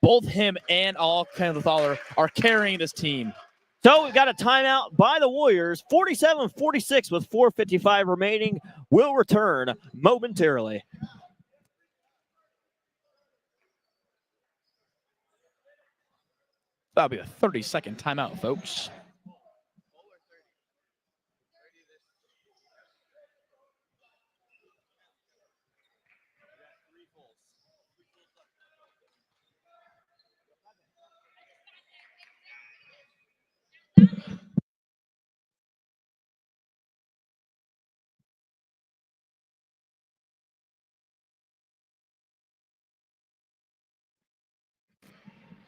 both him and Ginderthal are carrying this team. So we've got a timeout by the Warriors. 47-46 with 4:55 remaining. Will return momentarily. That'll be a 30-second timeout, folks.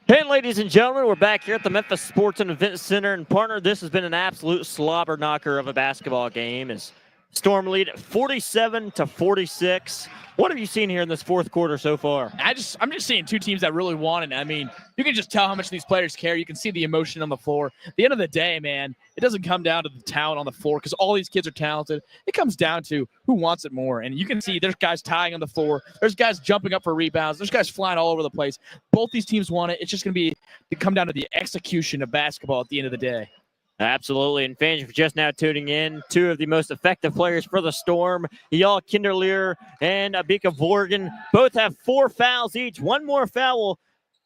Hey, ladies and gentlemen, we're back here at the Memphis Sports and Event Center. And partner, this has been an absolute slobber knocker of a basketball game. As Storm lead at 47-46. What have you seen here in this fourth quarter so far? I'm just seeing two teams that really want it. I mean, you can just tell how much these players care. You can see the emotion on the floor. At the end of the day, man, it doesn't come down to the talent on the floor because all these kids are talented. It comes down to who wants it more. And you can see there's guys tying on the floor. There's guys jumping up for rebounds. There's guys flying all over the place. Both these teams want it. It's just going to come down to the execution of basketball at the end of the day. Absolutely. And fans, if you're just now tuning in, 2 of the most effective players for the Storm, Eyal Kinderleer and Abika Vorgan, both have 4 fouls each. One more foul will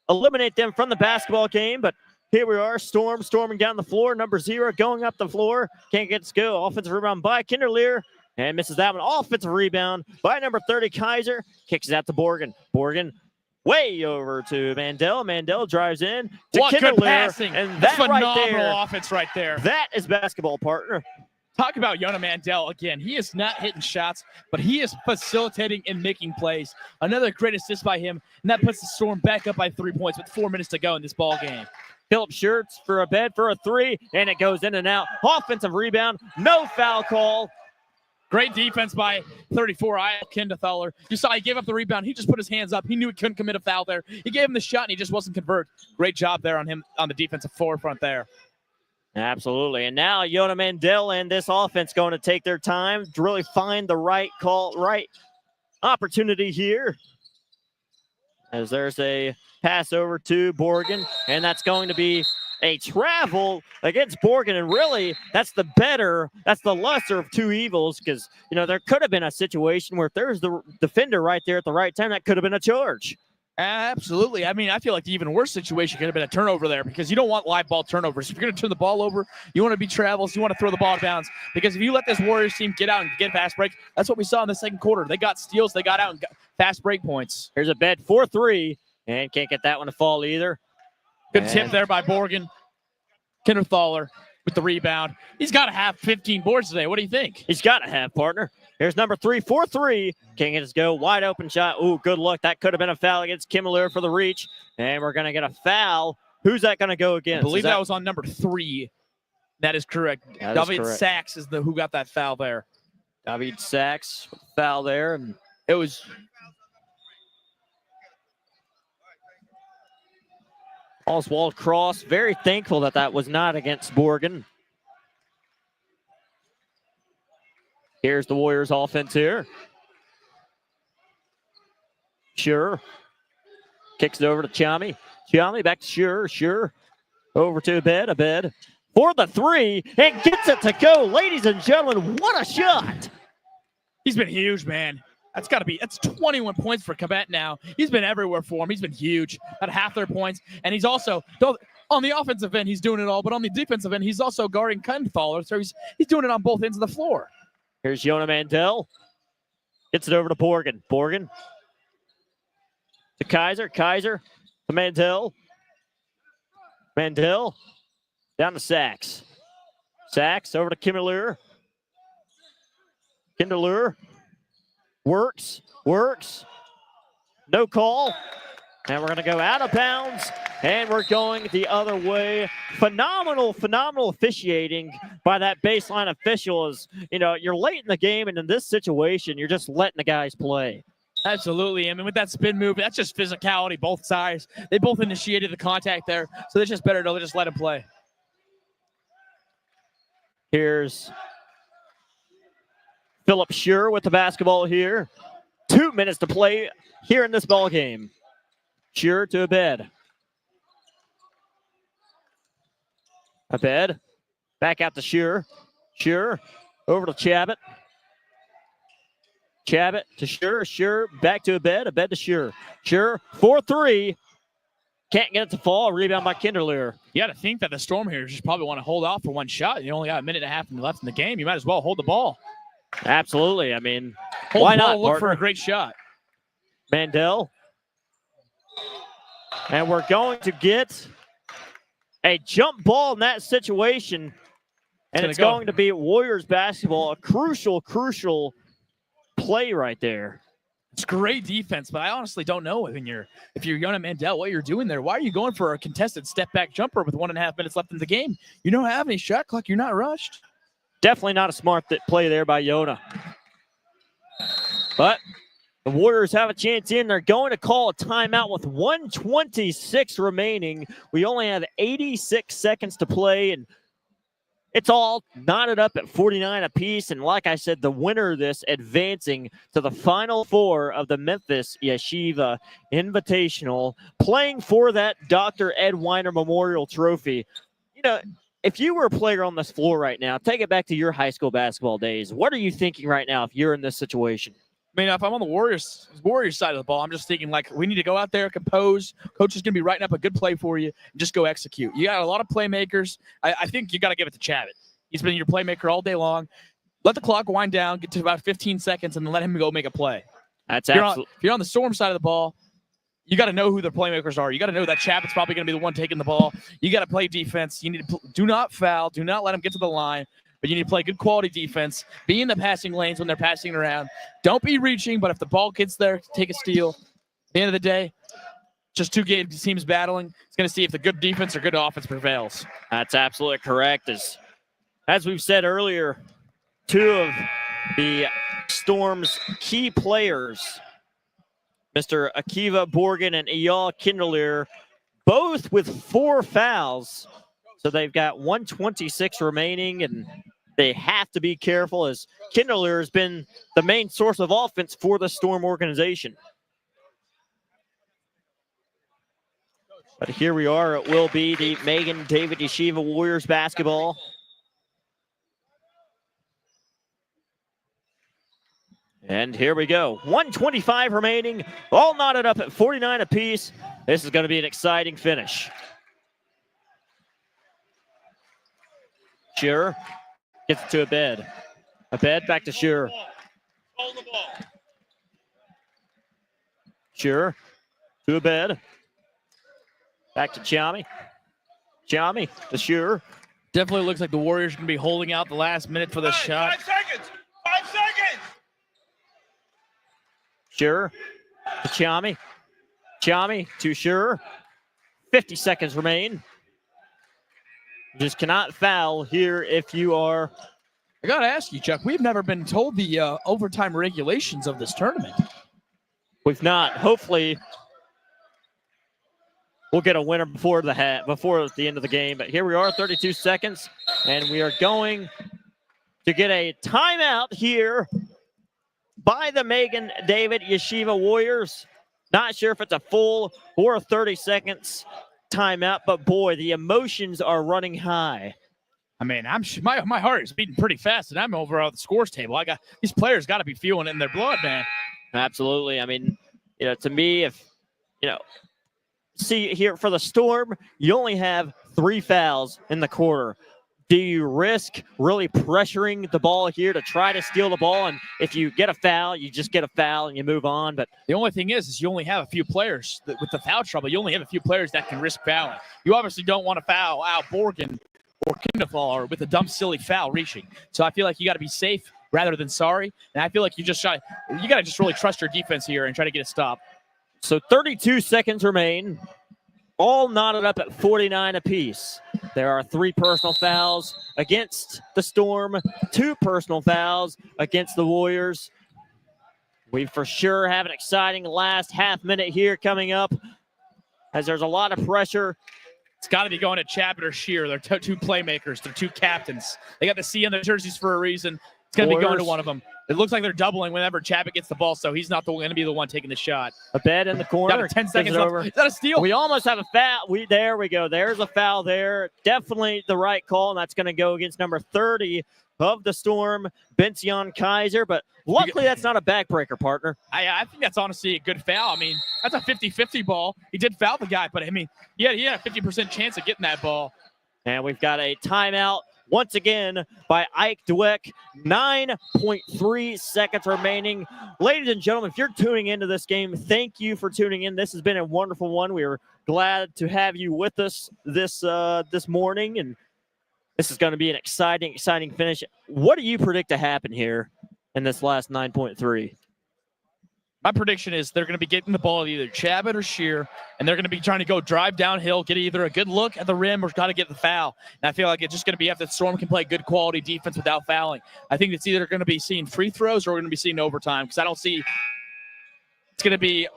eliminate them from the basketball game. But here we are, Storm storming down the floor. Number 0 going up the floor. Can't get to go. Offensive rebound by Kinderleer. And misses that one. Offensive rebound by number 30, Kaiser. Kicks it out to Borgen. Borgen way over to Mandel. Mandel drives in to what Kinderleer. Good passing. And that's that phenomenal right there, offense right there. That is basketball, partner. Talk about Yona Mandel again. He is not hitting shots, but he is facilitating and making plays. Another great assist by him, and that puts the Storm back up by 3 points with 4 minutes to go in this ball game. Philip Schurz for a bed for a 3, and it goes in and out. Offensive rebound, no foul call. Great defense by 34, Eyal Kinderthaler. You saw he gave up the rebound. He just put his hands up. He knew he couldn't commit a foul there. He gave him the shot, and he just wasn't convert. Great job there on him on the defensive forefront there. Absolutely. And now Yona Mandel and this offense going to take their time to really find the right call, right opportunity here. As there's a pass over to Borgen, and that's going to be a travel against Borgen, and really that's the lesser of 2 evils, because there could have been a situation where if there's the defender right there at the right time, that could have been a charge. Absolutely. I mean, I feel like the even worse situation could have been a turnover there, because you don't want live ball turnovers. If you're going to turn the ball over, you want to be travels, you want to throw the ball out of bounds, because if you let this Warriors team get out and get fast breaks, that's what we saw in the second quarter. They got steals, they got out and got fast break points. Here's a bed 4-3, and can't get that one to fall either. Good tip there by Borgen. Kinderthaler with the rebound. He's got to have 15 boards today. What do you think? He's got to have, partner. Here's number 3, 4-3. Can't get his go. Wide open shot. Ooh, good luck. That could have been a foul against Kimmeler for the reach. And we're going to get a foul. Who's that going to go against? I believe that was on number 3. That is correct. David Sachs is who got that foul there. David Sachs foul there. And it was Oswald Cross, very thankful that was not against Borgen. Here's the Warriors offense here. Sure. Kicks it over to Chami. Chami back to Sure. Over to Abed. for the three and gets it to go. Ladies and gentlemen, what a shot. He's been huge, man. That's 21 points for Quebec now. He's been everywhere for him. He's been huge at half their points. And he's also, on the offensive end, he's doing it all. But on the defensive end, he's also guarding Kenthaler. So he's doing it on both ends of the floor. Here's Yona Mandel. Gets it over to Borgen. Borgen to Kaiser. Kaiser to Mandel. Mandel down to Sachs. Sachs over to Kinderlure. Kinderlure works. No call. And we're going to go out of bounds. And we're going the other way. Phenomenal officiating by that baseline official. Is, you're late in the game, and in this situation, you're just letting the guys play. Absolutely. I mean, with that spin move, that's just physicality, both sides. They both initiated the contact there, so it's just better to just let him play. Here's Philip Schur with the basketball here. 2 minutes to play here in this ball game. Schur to Abed. Abed. Back out to Schur. Schur over to Chabot. Chabot to Schur. Schur back to Abed. Abed to Schur. Schur 4-3. Can't get it to fall. Rebound by Kinderlure. You got to think that the Storm here just probably want to hold off for one shot. You only got a minute and a half left in the game. You might as well hold the ball. Absolutely. I mean, hold why the ball, not? Look partner? for a great shot. Mandel. And we're going to get a jump ball in that situation. And it's going to be Warriors basketball. A crucial play right there. It's great defense, but I honestly don't know if you're Yona Mandel, what you're doing there. Why are you going for a contested step-back jumper with 1.5 minutes left in the game? You don't have any shot clock. You're not rushed. Definitely not a smart play there by Yona. But the Warriors have a chance in. They're going to call a timeout with 1:26 remaining. We only have 86 seconds to play, and it's all knotted up at 49 apiece. And like I said, the winner of this advancing to the Final Four of the Memphis Yeshiva Invitational, playing for that Dr. Ed Weiner Memorial Trophy. If you were a player on this floor right now, take it back to your high school basketball days. What are you thinking right now if you're in this situation? I mean, if I'm on the Warriors side of the ball, I'm just thinking, we need to go out there, compose. Coach is going to be writing up a good play for you, and just go execute. You got a lot of playmakers. I think you got to give it to Chabot. He's been your playmaker all day long. Let the clock wind down, get to about 15 seconds, and then let him go make a play. That's if you're on the Storm side of the ball, you got to know who their playmakers are. You got to know that Chabot's probably going to be the one taking the ball. You got to play defense. You need to do not foul. Do not let them get to the line. But you need to play good quality defense. Be in the passing lanes when they're passing around. Don't be reaching, but if the ball gets there, take a steal. At the end of the day, just two teams battling. It's going to see if the good defense or good offense prevails. That's absolutely correct. As we've said earlier, two of the Storm's key players, Mr. Akiva Borgen and Eyal Kinderlure, both with 4 fouls. So they've got 1:26 remaining, and they have to be careful as Kinderlure has been the main source of offense for the Storm organization. But here we are. It will be the Megan David Yeshiva Warriors basketball. And here we go. 1:25 remaining, all knotted up at 49 apiece. This is going to be an exciting finish. Schur gets it to Abed. Abed back to Schur. Schur to Abed. Back to Chiami. Chiami to Schur. Definitely looks like the Warriors are going to be holding out the last minute for this shot. 5 seconds. 5 seconds. Schur to Chiami. Chiami to Schur. 50 seconds remain. You just cannot foul here if you are. I got to ask you, Chuck, we've never been told the overtime regulations of this tournament. We've not. Hopefully, we'll get a winner before the end of the game. But here we are, 32 seconds, and we are going to get a timeout here by the Megan David Yeshiva Warriors. Not sure if it's a full or 30 seconds timeout, but boy, the emotions are running high. I mean, my heart is beating pretty fast, and I'm over on the scores table. These players got to be feeling it in their blood, man. Absolutely. I mean, to me, if see here for the Storm, you only have 3 fouls in the quarter. Do you risk really pressuring the ball here to try to steal the ball? And if you get a foul, you just get a foul and you move on. But the only thing is you only have a few players with the foul trouble. You only have a few players that can risk fouling. You obviously don't want to foul out Borgen or Kindefall with a dumb, silly foul reaching. So I feel like you got to be safe rather than sorry. And I feel like you got to just really trust your defense here and try to get a stop. So 32 seconds remain. All knotted up at 49 apiece. There are 3 personal fouls against the Storm, 2 personal fouls against the Warriors. We for sure have an exciting last half minute here coming up as there's a lot of pressure. It's got to be going to Chapman or Shear. They're 2 playmakers. They're 2 captains. They got the C on their jerseys for a reason. It's going to be going to one of them. It looks like they're doubling whenever Chapman gets the ball, so he's not going to be the one taking the shot. A bed in the corner. 10 seconds left. Is that a steal? We almost have a foul. There we go. There's a foul there. Definitely the right call, and that's going to go against number 30 of the Storm, Benzion Kaiser. But luckily, that's not a backbreaker, partner. I think that's honestly a good foul. I mean, that's a 50-50 ball. He did foul the guy, but I mean, he had a 50% chance of getting that ball. And we've got a timeout once again by Ike Dweck. 9.3 seconds remaining. Ladies and gentlemen, if you're tuning into this game, thank you for tuning in. This has been a wonderful one. We are glad to have you with us this morning, and this is going to be an exciting finish. What do you predict to happen here in this last 9.3? My prediction is they're going to be getting the ball at either Chabot or Shear, and they're going to be trying to go drive downhill, get either a good look at the rim or got to get the foul. And I feel like it's just going to be if the Storm can play good quality defense without fouling. I think it's either going to be seeing free throws or we're going to be seeing overtime because I don't see it's going to be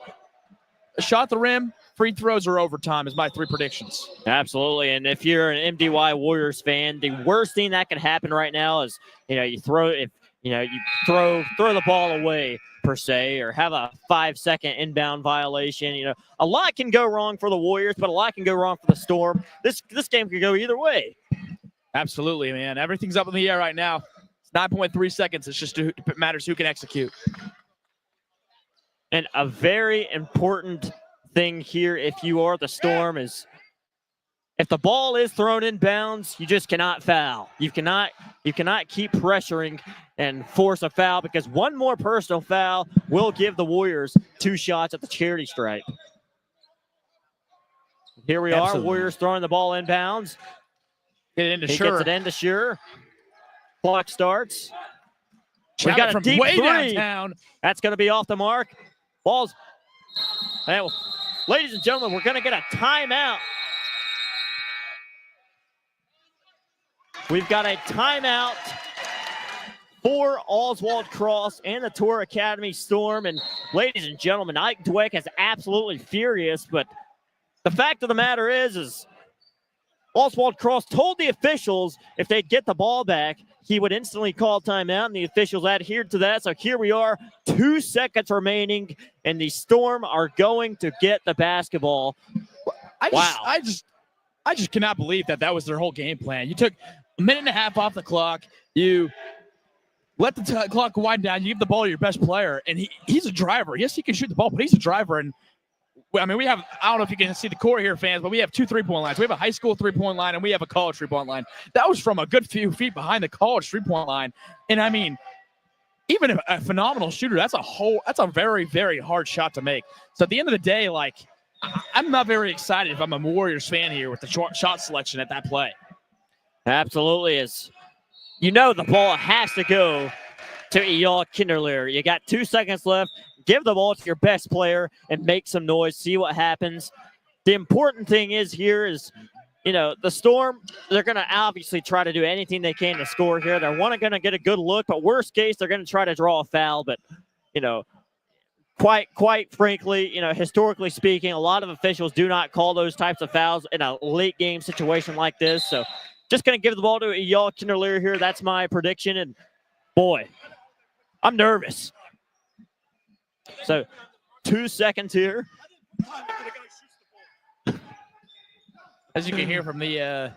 a shot at the rim, free throws, or overtime is my 3 predictions. Absolutely. And if you're an MDY Warriors fan, the worst thing that can happen right now is, you throw the ball away per se, or have a 5-second inbound violation. A lot can go wrong for the Warriors, but a lot can go wrong for the Storm. This game could go either way. Absolutely, man. Everything's up in the air right now. It's 9.3 seconds. It's just it matters who can execute. And a very important thing here, if you are the Storm, is if the ball is thrown in bounds, you just cannot foul. You cannot keep pressuring and force a foul because one more personal foul will give the Warriors 2 shots at the charity stripe. Here we are, Warriors throwing the ball in bounds. Get it into He Sure. gets it into Sure. Clock starts. We Got got a from deep way 3. downtown. That's going to be off the mark. Balls. And, ladies and gentlemen, we're going to get a timeout. We've got a timeout for Oswald Cross and the Tour Academy Storm. And ladies and gentlemen, Ike Dweck is absolutely furious. But the fact of the matter is Oswald Cross told the officials if they'd get the ball back, he would instantly call timeout, and the officials adhered to that. So here we are, 2 seconds remaining, and the Storm are going to get the basketball. I just cannot believe that was their whole game plan. You took a minute and a half off the clock. You let the clock wind down. You give the ball to your best player, and he's a driver. Yes, he can shoot the ball, but he's a driver. And I mean, I don't know if you can see the court here, fans, but we have 2 3-point lines. We have a high school 3-point line, and we have a college 3-point line. That was from a good few feet behind the college 3-point line. And I mean, even a phenomenal shooter, that's a very, very hard shot to make. So at the end of the day, I'm not very excited if I'm a Warriors fan here with the shot selection at that play. Absolutely is. The ball has to go to Eyal Kinderlehr. You got 2 seconds left. Give the ball to your best player and make some noise. See what happens. The important thing is the Storm, they're going to obviously try to do anything they can to score here. They're going to get a good look, but worst case, they're going to try to draw a foul. But, quite frankly, historically speaking, a lot of officials do not call those types of fouls in a late game situation like this. So just going to give the ball to Eyal Kinderlehr here. That's my prediction. And boy, I'm nervous. So 2 seconds here. As you can hear from the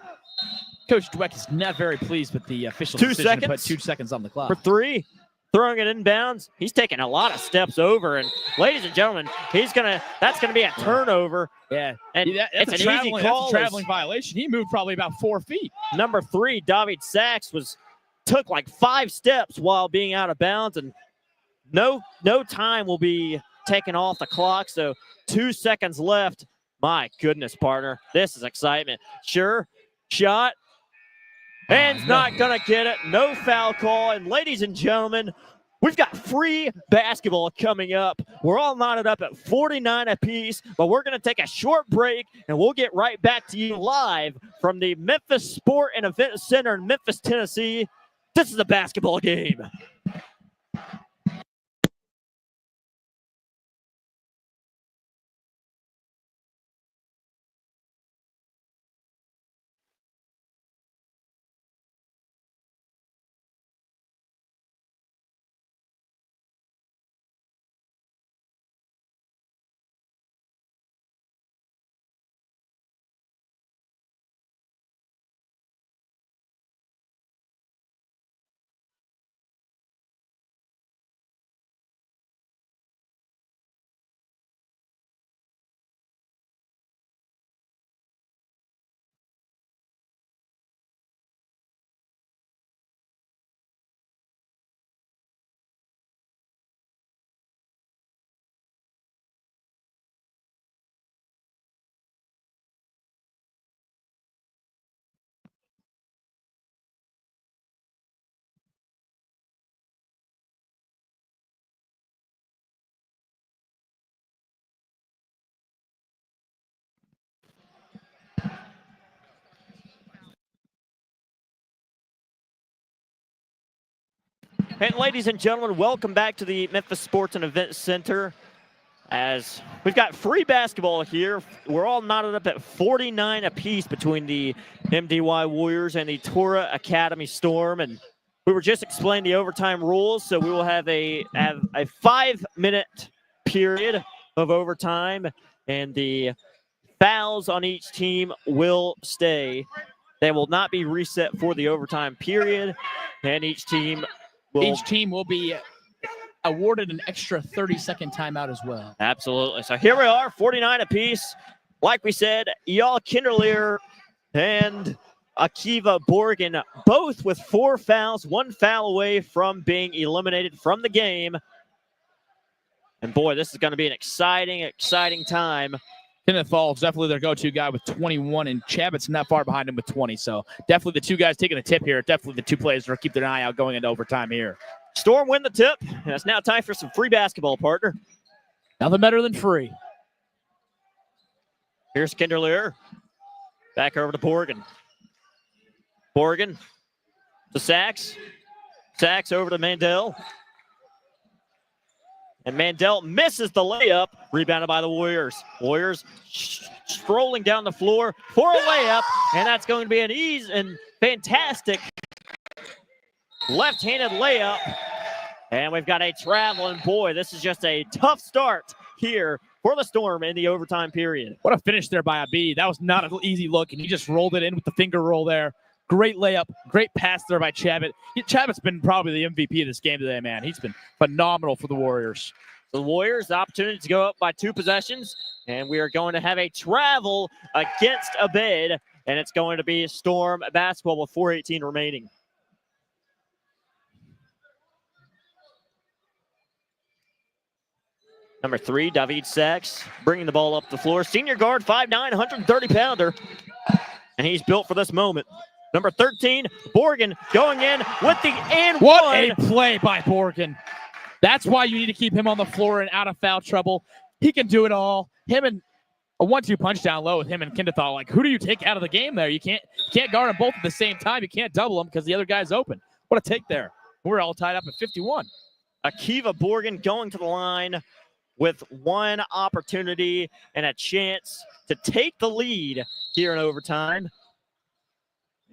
Coach Dweck is not very pleased with the official 2 decision to put seconds. 2 seconds on the clock. For 3, throwing it inbounds. He's taking a lot of steps over, and ladies and gentlemen, that's gonna be a turnover. Yeah, and that's it's a an easy traveling, call. That's a traveling violation. He moved probably about 4 feet. Number 3, David Sachs, took like 5 steps while being out of bounds, and no time will be taken off the clock. So 2 seconds left. My goodness, partner, this is excitement. Sure, shot. And not going to get it. No foul call. And ladies and gentlemen, we've got free basketball coming up. We're all knotted up at 49 apiece, but we're going to take a short break, and we'll get right back to you live from the Memphis Sport and Event Center in Memphis, Tennessee. This is a basketball game. And ladies and gentlemen, welcome back to the Memphis Sports and Event Center. As we've got free basketball here. We're all knotted up at 49 apiece between the MDY Warriors and the Torah Academy Storm. And we were just explaining the overtime rules, so we will have a 5-minute period of overtime, and the fouls on each team will stay. They will not be reset for the overtime period, and each team will be awarded an extra 30-second timeout as well. Absolutely. So here we are, 49 apiece. Like we said, Eyal Kinderleer and Akiva Borgen, both with 4 fouls, 1 foul away from being eliminated from the game. And boy, this is going to be an exciting time. Kenneth Hall is definitely their go-to guy with 21, and Chabot's not far behind him with 20. So definitely the 2 guys taking the tip here. Definitely the 2 players that are keep their eye out going into overtime here. Storm win the tip, and it's now time for some free basketball, partner. Nothing better than free. Here's Kinderleer. Back over to Borgen. Borgen to Sachs. Sachs over to Mandel. And Mandel misses the layup, rebounded by the Warriors. Warriors strolling down the floor for a layup, and that's going to be an easy and fantastic left-handed layup. And we've got a travel, and boy, this is just a tough start here for the Storm in the overtime period. What a finish there by Abid. That was not an easy look, and he just rolled it in with the finger roll there. Great layup, great pass there by Chabot. Chabot's been probably the MVP of this game today, man. He's been phenomenal for the Warriors. The Warriors, the opportunity to go up by 2 possessions, and we are going to have a travel against Abid, and it's going to be Storm basketball with 4:18 remaining. Number 3, David Sachs, bringing the ball up the floor. Senior guard, 5'9", 130-pounder, and he's built for this moment. Number 13, Borgen, going in with the and what one. A play by Borgen. That's why you need to keep him on the floor and out of foul trouble. He can do it all. Him and a 1-2 punch down low with him and Kinderthal. Like, who do you take out of the game there? You can't guard them both at the same time. You can't double them because the other guy's open. What a take there. We're all tied up at 51. Akiva Borgen going to the line with 1 opportunity and a chance to take the lead here in overtime.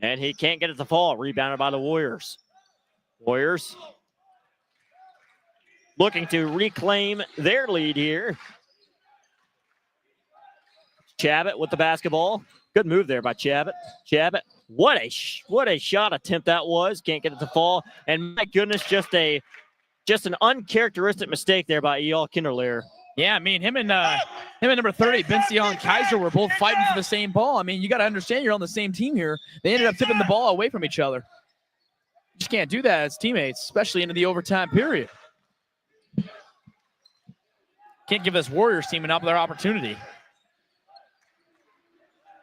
And he can't get it to fall. Rebounded by the Warriors. Warriors looking to reclaim their lead here. Chabot with the basketball. Good move there by Chabot. Chabot What a shot attempt that was. Can't get it to fall. And my goodness, just an uncharacteristic mistake there by Eyal Kinderlehr. Yeah, I mean, him and number 30, Benzion Kaiser, were both fighting for the same ball. I mean, you got to understand you're on the same team here. They ended up tipping the ball away from each other. You just can't do that as teammates, especially into the overtime period. Can't give this Warriors team another opportunity.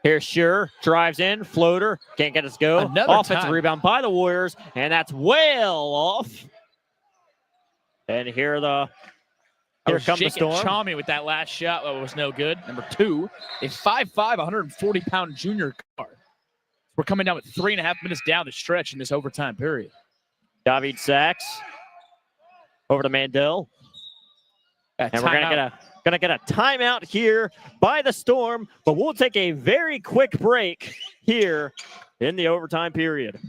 Here's Sure, drives in, floater, can't get us go. Another offensive time. rebound by the Warriors, and that's well off. And here comes the Storm. Chami with that last shot that was no good. Number 2, a 5'5", 140-pound junior guard. We're coming down with 3.5 minutes down the stretch in this overtime period. David Sachs over to Mandel. And we're gonna get a timeout here by the Storm, but we'll take a very quick break here in the overtime period.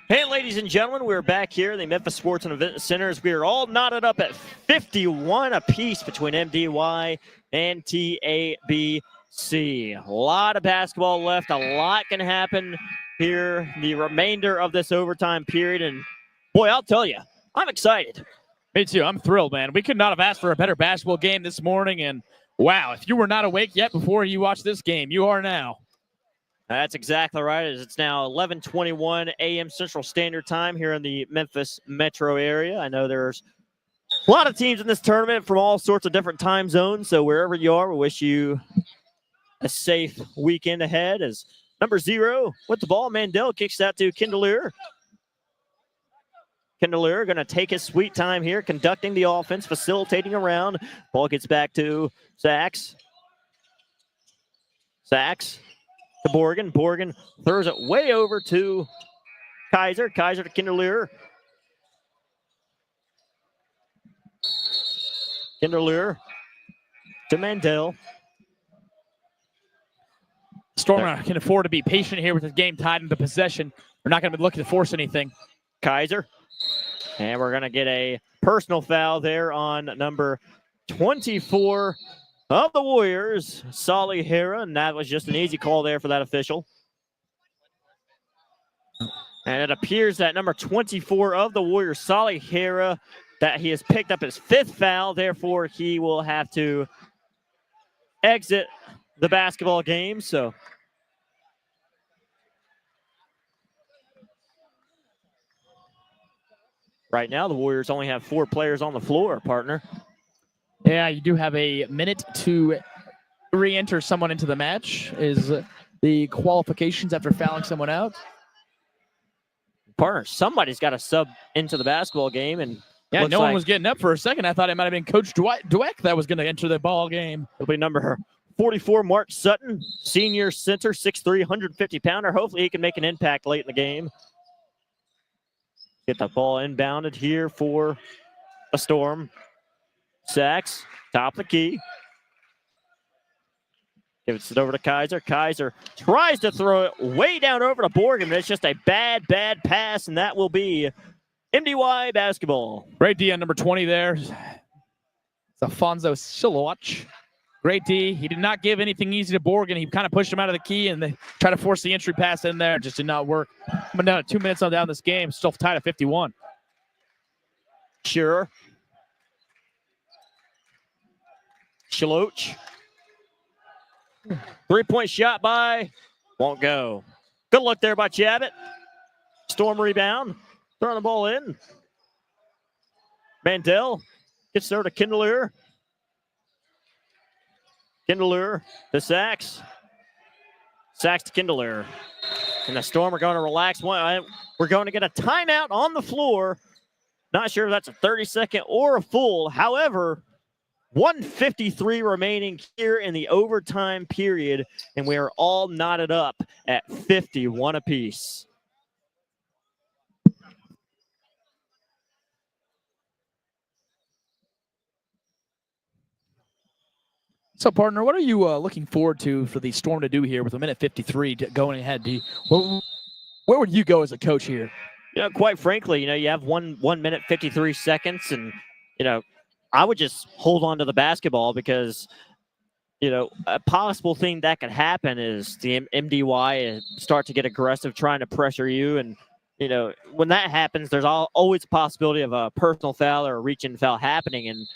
Hey, ladies and gentlemen, we're back here in the Memphis Sports and Event Centers. We are all knotted up at 51 apiece between MDY and TABC. A lot of basketball left. A lot can happen here the remainder of this overtime period. And, boy, I'll tell you, I'm excited. Me too. I'm thrilled, man. We could not have asked for a better basketball game this morning. And, wow, if you were not awake yet before you watched this game, you are now. That's exactly right. It's now 11:21 a.m. Central Standard Time here in the Memphis metro area. I know there's a lot of teams in this tournament from all sorts of different time zones, so wherever you are, we wish you a safe weekend ahead. As number 0 with the ball, Mandel kicks that to Kinderlehr. Kinderlehr going to take his sweet time here, conducting the offense, facilitating around. Ball gets back to Sachs. Sachs to Borgen. Borgen throws it way over to Kaiser. Kaiser to Kinderlehr. Kinderlehr to Mandel. Storm can afford to be patient here with this game tied into possession. We're not going to be looking to force anything. Kaiser. And we're going to get a personal foul there on number 24 of the Warriors, Solly Hara, and that was just an easy call there for that official. And it appears that number 24 of the Warriors, Solly Hara, that he has picked up his 5th foul. Therefore, he will have to exit the basketball game. So right now, the Warriors only have 4 players on the floor, partner. Yeah, you do have a minute to re-enter someone into the match is the qualifications after fouling someone out. Partner, somebody's got to sub into the basketball game. And yeah, no one was getting up for a second. I thought it might have been Coach Dweck that was going to enter the ball game. It'll be number 44, Mark Sutton, senior center, 6'3", 150-pounder. Hopefully he can make an impact late in the game. Get the ball inbounded here for a Storm. Sachs, top of the key. Gives it over to Kaiser. Kaiser tries to throw it way down over to Borgen, but it's just a bad pass, and that will be MDY basketball. Great D on number 20 there. It's Alfonso Silowach. Great D. He did not give anything easy to Borgen. He kind of pushed him out of the key, and they tried to force the entry pass in there. It just did not work. Coming down at 2 minutes on down this game. Still tied at 51. Sure. Shaloch. 3-point shot by. Won't go. Good look there by Chabot. Storm rebound. Throwing the ball in. Mandel gets there to Kinderlehr. Kinderlehr to Sachs. Sachs to Kinderlehr. And the Storm are going to relax. We're going to get a timeout on the floor Not sure if that's a 30-second or a full. However, 1:53 remaining here in the overtime period, and we are all knotted up at 51 apiece. So, partner, what are you looking forward to for the Storm to do here with a minute 53 going ahead? Where would you go as a coach here? Quite frankly, you have 1 minute 53 seconds, and I would just hold on to the basketball because a possible thing that could happen is the MDY start to get aggressive, trying to pressure you, and when that happens, there's always a possibility of a personal foul or a reach-in foul happening, and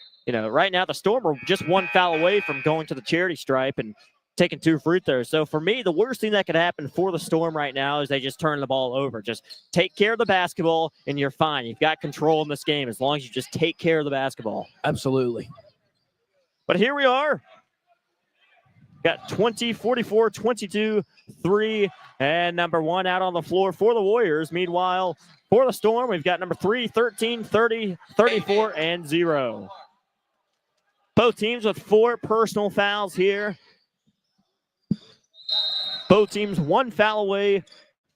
right now the Storm are just 1 foul away from going to the charity stripe and taking 2 free throws. So for me, the worst thing that could happen for the Storm right now is they just turn the ball over. Just take care of the basketball and you're fine. You've got control in this game as long as you just take care of the basketball. Absolutely. But here we are. Got 20, 44, 22, 3, and number 1 out on the floor for the Warriors. Meanwhile, for the Storm, we've got number 3, 13, 30, 34, and 0. Both teams with 4 personal fouls here. Both teams 1 foul away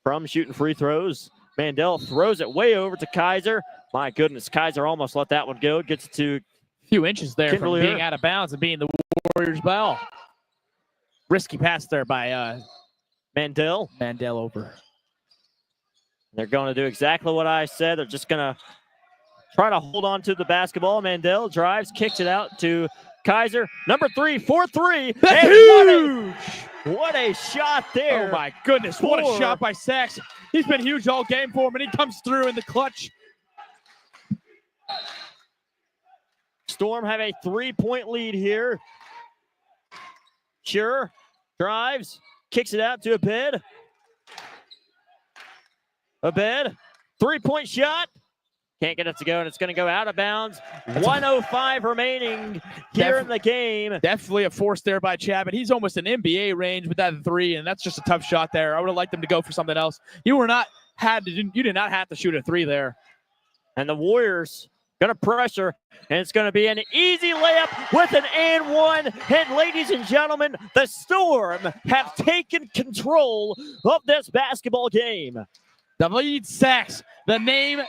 from shooting free throws. Mandel throws it way over to Kaiser. My goodness, Kaiser almost let that one go. Gets it to a few inches there from Kindler. Being out of bounds and being the Warriors' ball. Risky pass there by Mandel. Mandel over. They're going to do exactly what I said. They're just going to try to hold on to the basketball. Mandel drives, kicks it out to Kaiser. Number 3, 4-3. That's huge! What a shot there. Oh, my goodness. What a shot by Sachs. He's been huge all game for him, and he comes through in the clutch. Storm have a 3-point lead here. Sure. Drives. Kicks it out to Abed. Abed. 3-point shot. Can't get it to go, and it's going to go out of bounds. 1:05 remaining here in the game. Definitely a force there by Chapman. He's almost an NBA range with that 3, and that's just a tough shot there. I would have liked him to go for something else. You did not have to shoot a 3 there. And the Warriors going to pressure, and it's going to be an easy layup with an and 1. And ladies and gentlemen, the Storm have taken control of this basketball game. David Sachs, the name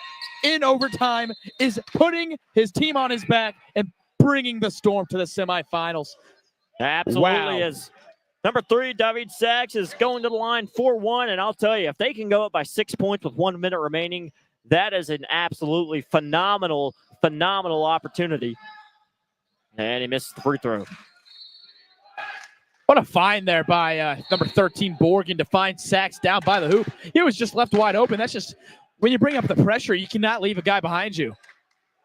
in overtime, is putting his team on his back and bringing the Storm to the semifinals. Absolutely is. Number 3, David Sachs, is going to the line 4-1, and I'll tell you, if they can go up by 6 points with 1 minute remaining, that is an absolutely phenomenal opportunity. And he missed the free throw. What a find there by number 13, Borgen, to find Sachs down by the hoop. He was just left wide open. That's just, when you bring up the pressure, you cannot leave a guy behind you.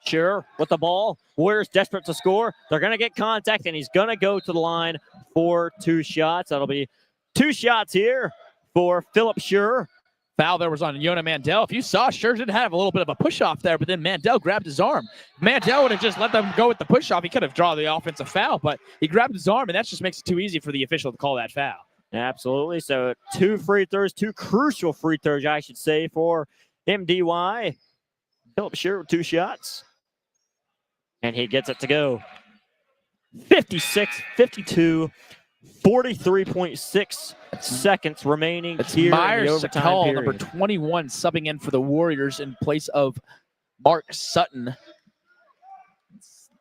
Sure, with the ball, Warriors desperate to score. They're going to get contact, and he's going to go to the line for 2 shots. That'll be 2 shots here for Philip Sure. Foul there was on Yona Mandel. If you saw, Sure did have a little bit of a push-off there, but then Mandel grabbed his arm. Mandel would have just let them go with the push-off. He could have drawn the offensive foul, but he grabbed his arm, and that just makes it too easy for the official to call that foul. Absolutely. So 2 free throws, 2 crucial free throws, I should say, for MDY. Philip Sure with 2 shots. And he gets it to go. 56, 52, 43.6 seconds remaining here in the overtime period. Number 21, subbing in for the Warriors in place of Mark Sutton.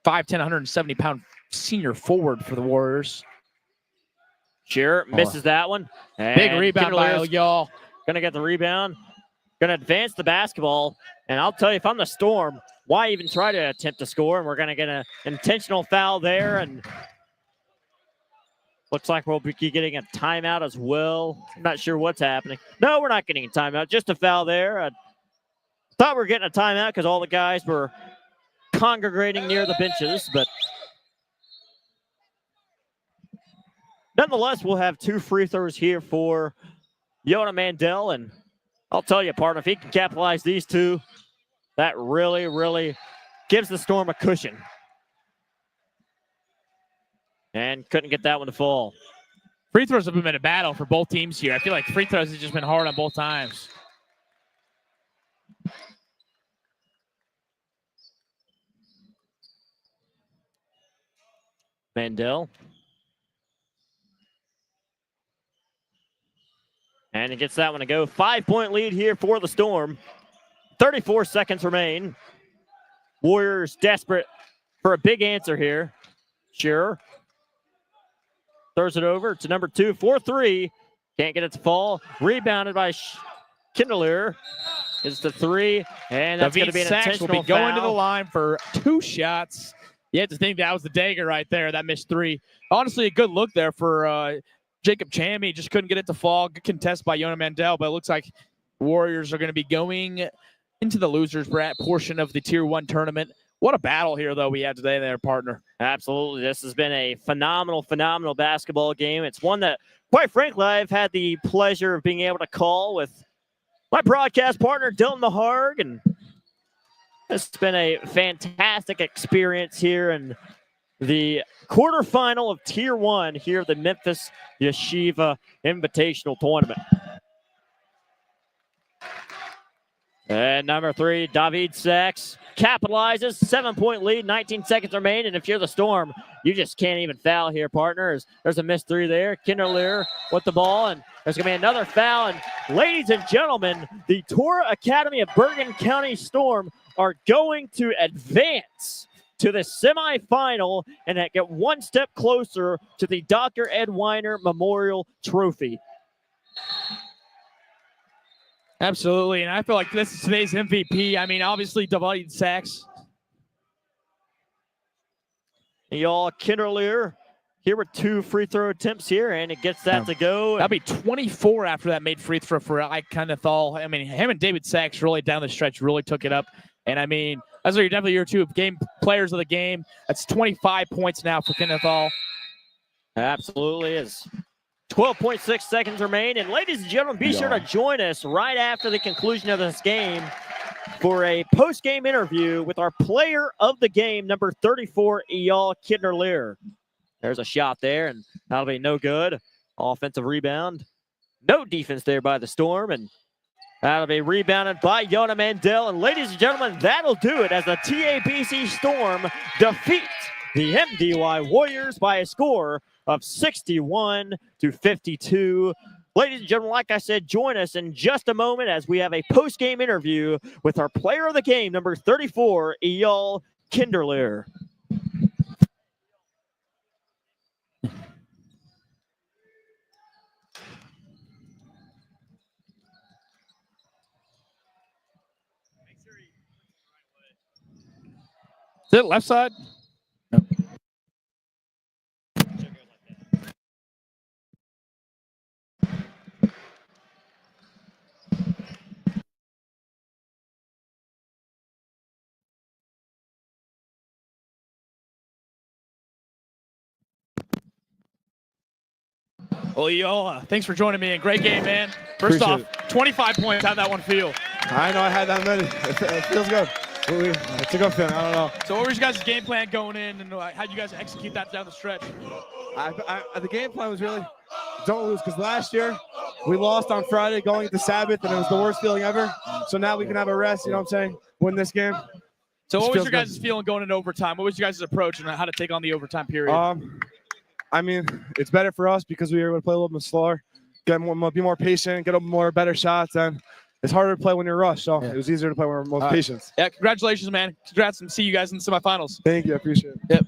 5'10", 170-pound senior forward for the Warriors. Sure, misses that one. And big rebound by y'all. Going to get the rebound. Going to advance the basketball. And I'll tell you, if I'm the Storm, why even try to attempt to score? And we're going to get an intentional foul there. And looks like we'll be getting a timeout as well. I'm not sure what's happening. No, we're not getting a timeout. Just a foul there. I thought we were getting a timeout because all the guys were congregating near the benches. But nonetheless, we'll have 2 free throws here for Yona Mandel. And I'll tell you, partner, if he can capitalize these 2, that really, really gives the Storm a cushion. And couldn't get that one to fall. Free throws have been a battle for both teams here. I feel like free throws have just been hard on both times. Mandel. And he gets that one to go. 5-point lead here for the Storm. 34 seconds remain. Warriors desperate for a big answer here. Sure. Throws it over to number 2 for 3. Can't get it to fall. Rebounded by Kindler. It's the 3. And that's going to be an intentional will be going foul. to the line for 2 shots. You have to think that was the dagger right there. That missed 3. Honestly, a good look there for Jacob Chammy. Just couldn't get it to fall. Good contest by Yona Mandel, but it looks like Warriors are going to be going into the losers portion of the Tier 1 tournament. What a battle here, though, we had today there, partner. Absolutely. This has been a phenomenal basketball game. It's one that, quite frankly, I've had the pleasure of being able to call with my broadcast partner, Dylan Maharg, and it's been a fantastic experience here in the quarterfinal of Tier 1 here at the Memphis Yeshiva Invitational Tournament. And number 3, David Sachs capitalizes. 7-point lead, 19 seconds remain. And if you're the Storm, you just can't even foul here, partners. There's a missed 3 there. Kinderlear with the ball, and there's going to be another foul. And ladies and gentlemen, the Torah Academy of Bergen County Storm are going to advance to the semifinal and get one step closer to the Dr. Ed Weiner Memorial Trophy. Absolutely, and I feel like this is today's MVP. I mean, obviously, David Sachs. Y'all, Kinderlear here with 2 free throw attempts here, and it gets that to go. That'll be 24 after that made free throw for I kind of thought. I mean, him and David Sachs really down the stretch really took it up. And I mean, those are definitely your 2 game players of the game. That's 25 points now for Kennethall. Absolutely is. 12.6 seconds remain. And ladies and gentlemen, be sure to join us right after the conclusion of this game for a post-game interview with our player of the game, number 34, Eyal Kinderlear. There's a shot there, and that'll be no good. Offensive rebound. No defense there by the Storm, and that'll be rebounded by Yona Mandel. And ladies and gentlemen, that'll do it as the TABC Storm defeat the MDY Warriors by a score of 61-52. Ladies and gentlemen, like I said, join us in just a moment as we have a post-game interview with our player of the game, number 34, Eyal Kinderlear. Is it left side? No. Well, y'all, thanks for joining me. And great game, man. First off, 25 points. How'd that one feel? I know I had that many. It feels good. It's a good feeling. I don't know. So what was your guys' game plan going in, and how'd you guys execute that down the stretch? The game plan was really don't lose, because last year we lost on Friday going into Sabbath, and it was the worst feeling ever. So now we can have a rest, you know what I'm saying, win this game. So what was your guys' feeling going into overtime? What was your guys' approach and how to take on the overtime period? I mean, it's better for us because we were able to play a little bit slower, be more patient, get better shots, and it's harder to play when you're rushed. So it was easier to play when we're more patient. Yeah, congratulations, man. Congrats, and see you guys in the semifinals. Thank you. I appreciate it. Yep.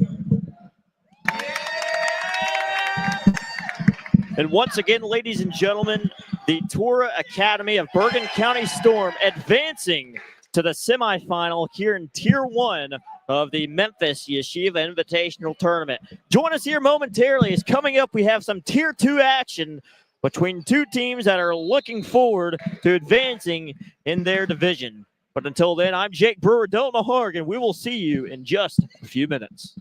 And once again, ladies and gentlemen, the Torah Academy of Bergen County Storm advancing to the semifinal here in Tier 1 of the Memphis Yeshiva Invitational Tournament. Join us here momentarily. As coming up, we have some Tier 2 action between 2 teams that are looking forward to advancing in their division. But until then, I'm Jake Brewer, Dylan Maharg, and we will see you in just a few minutes.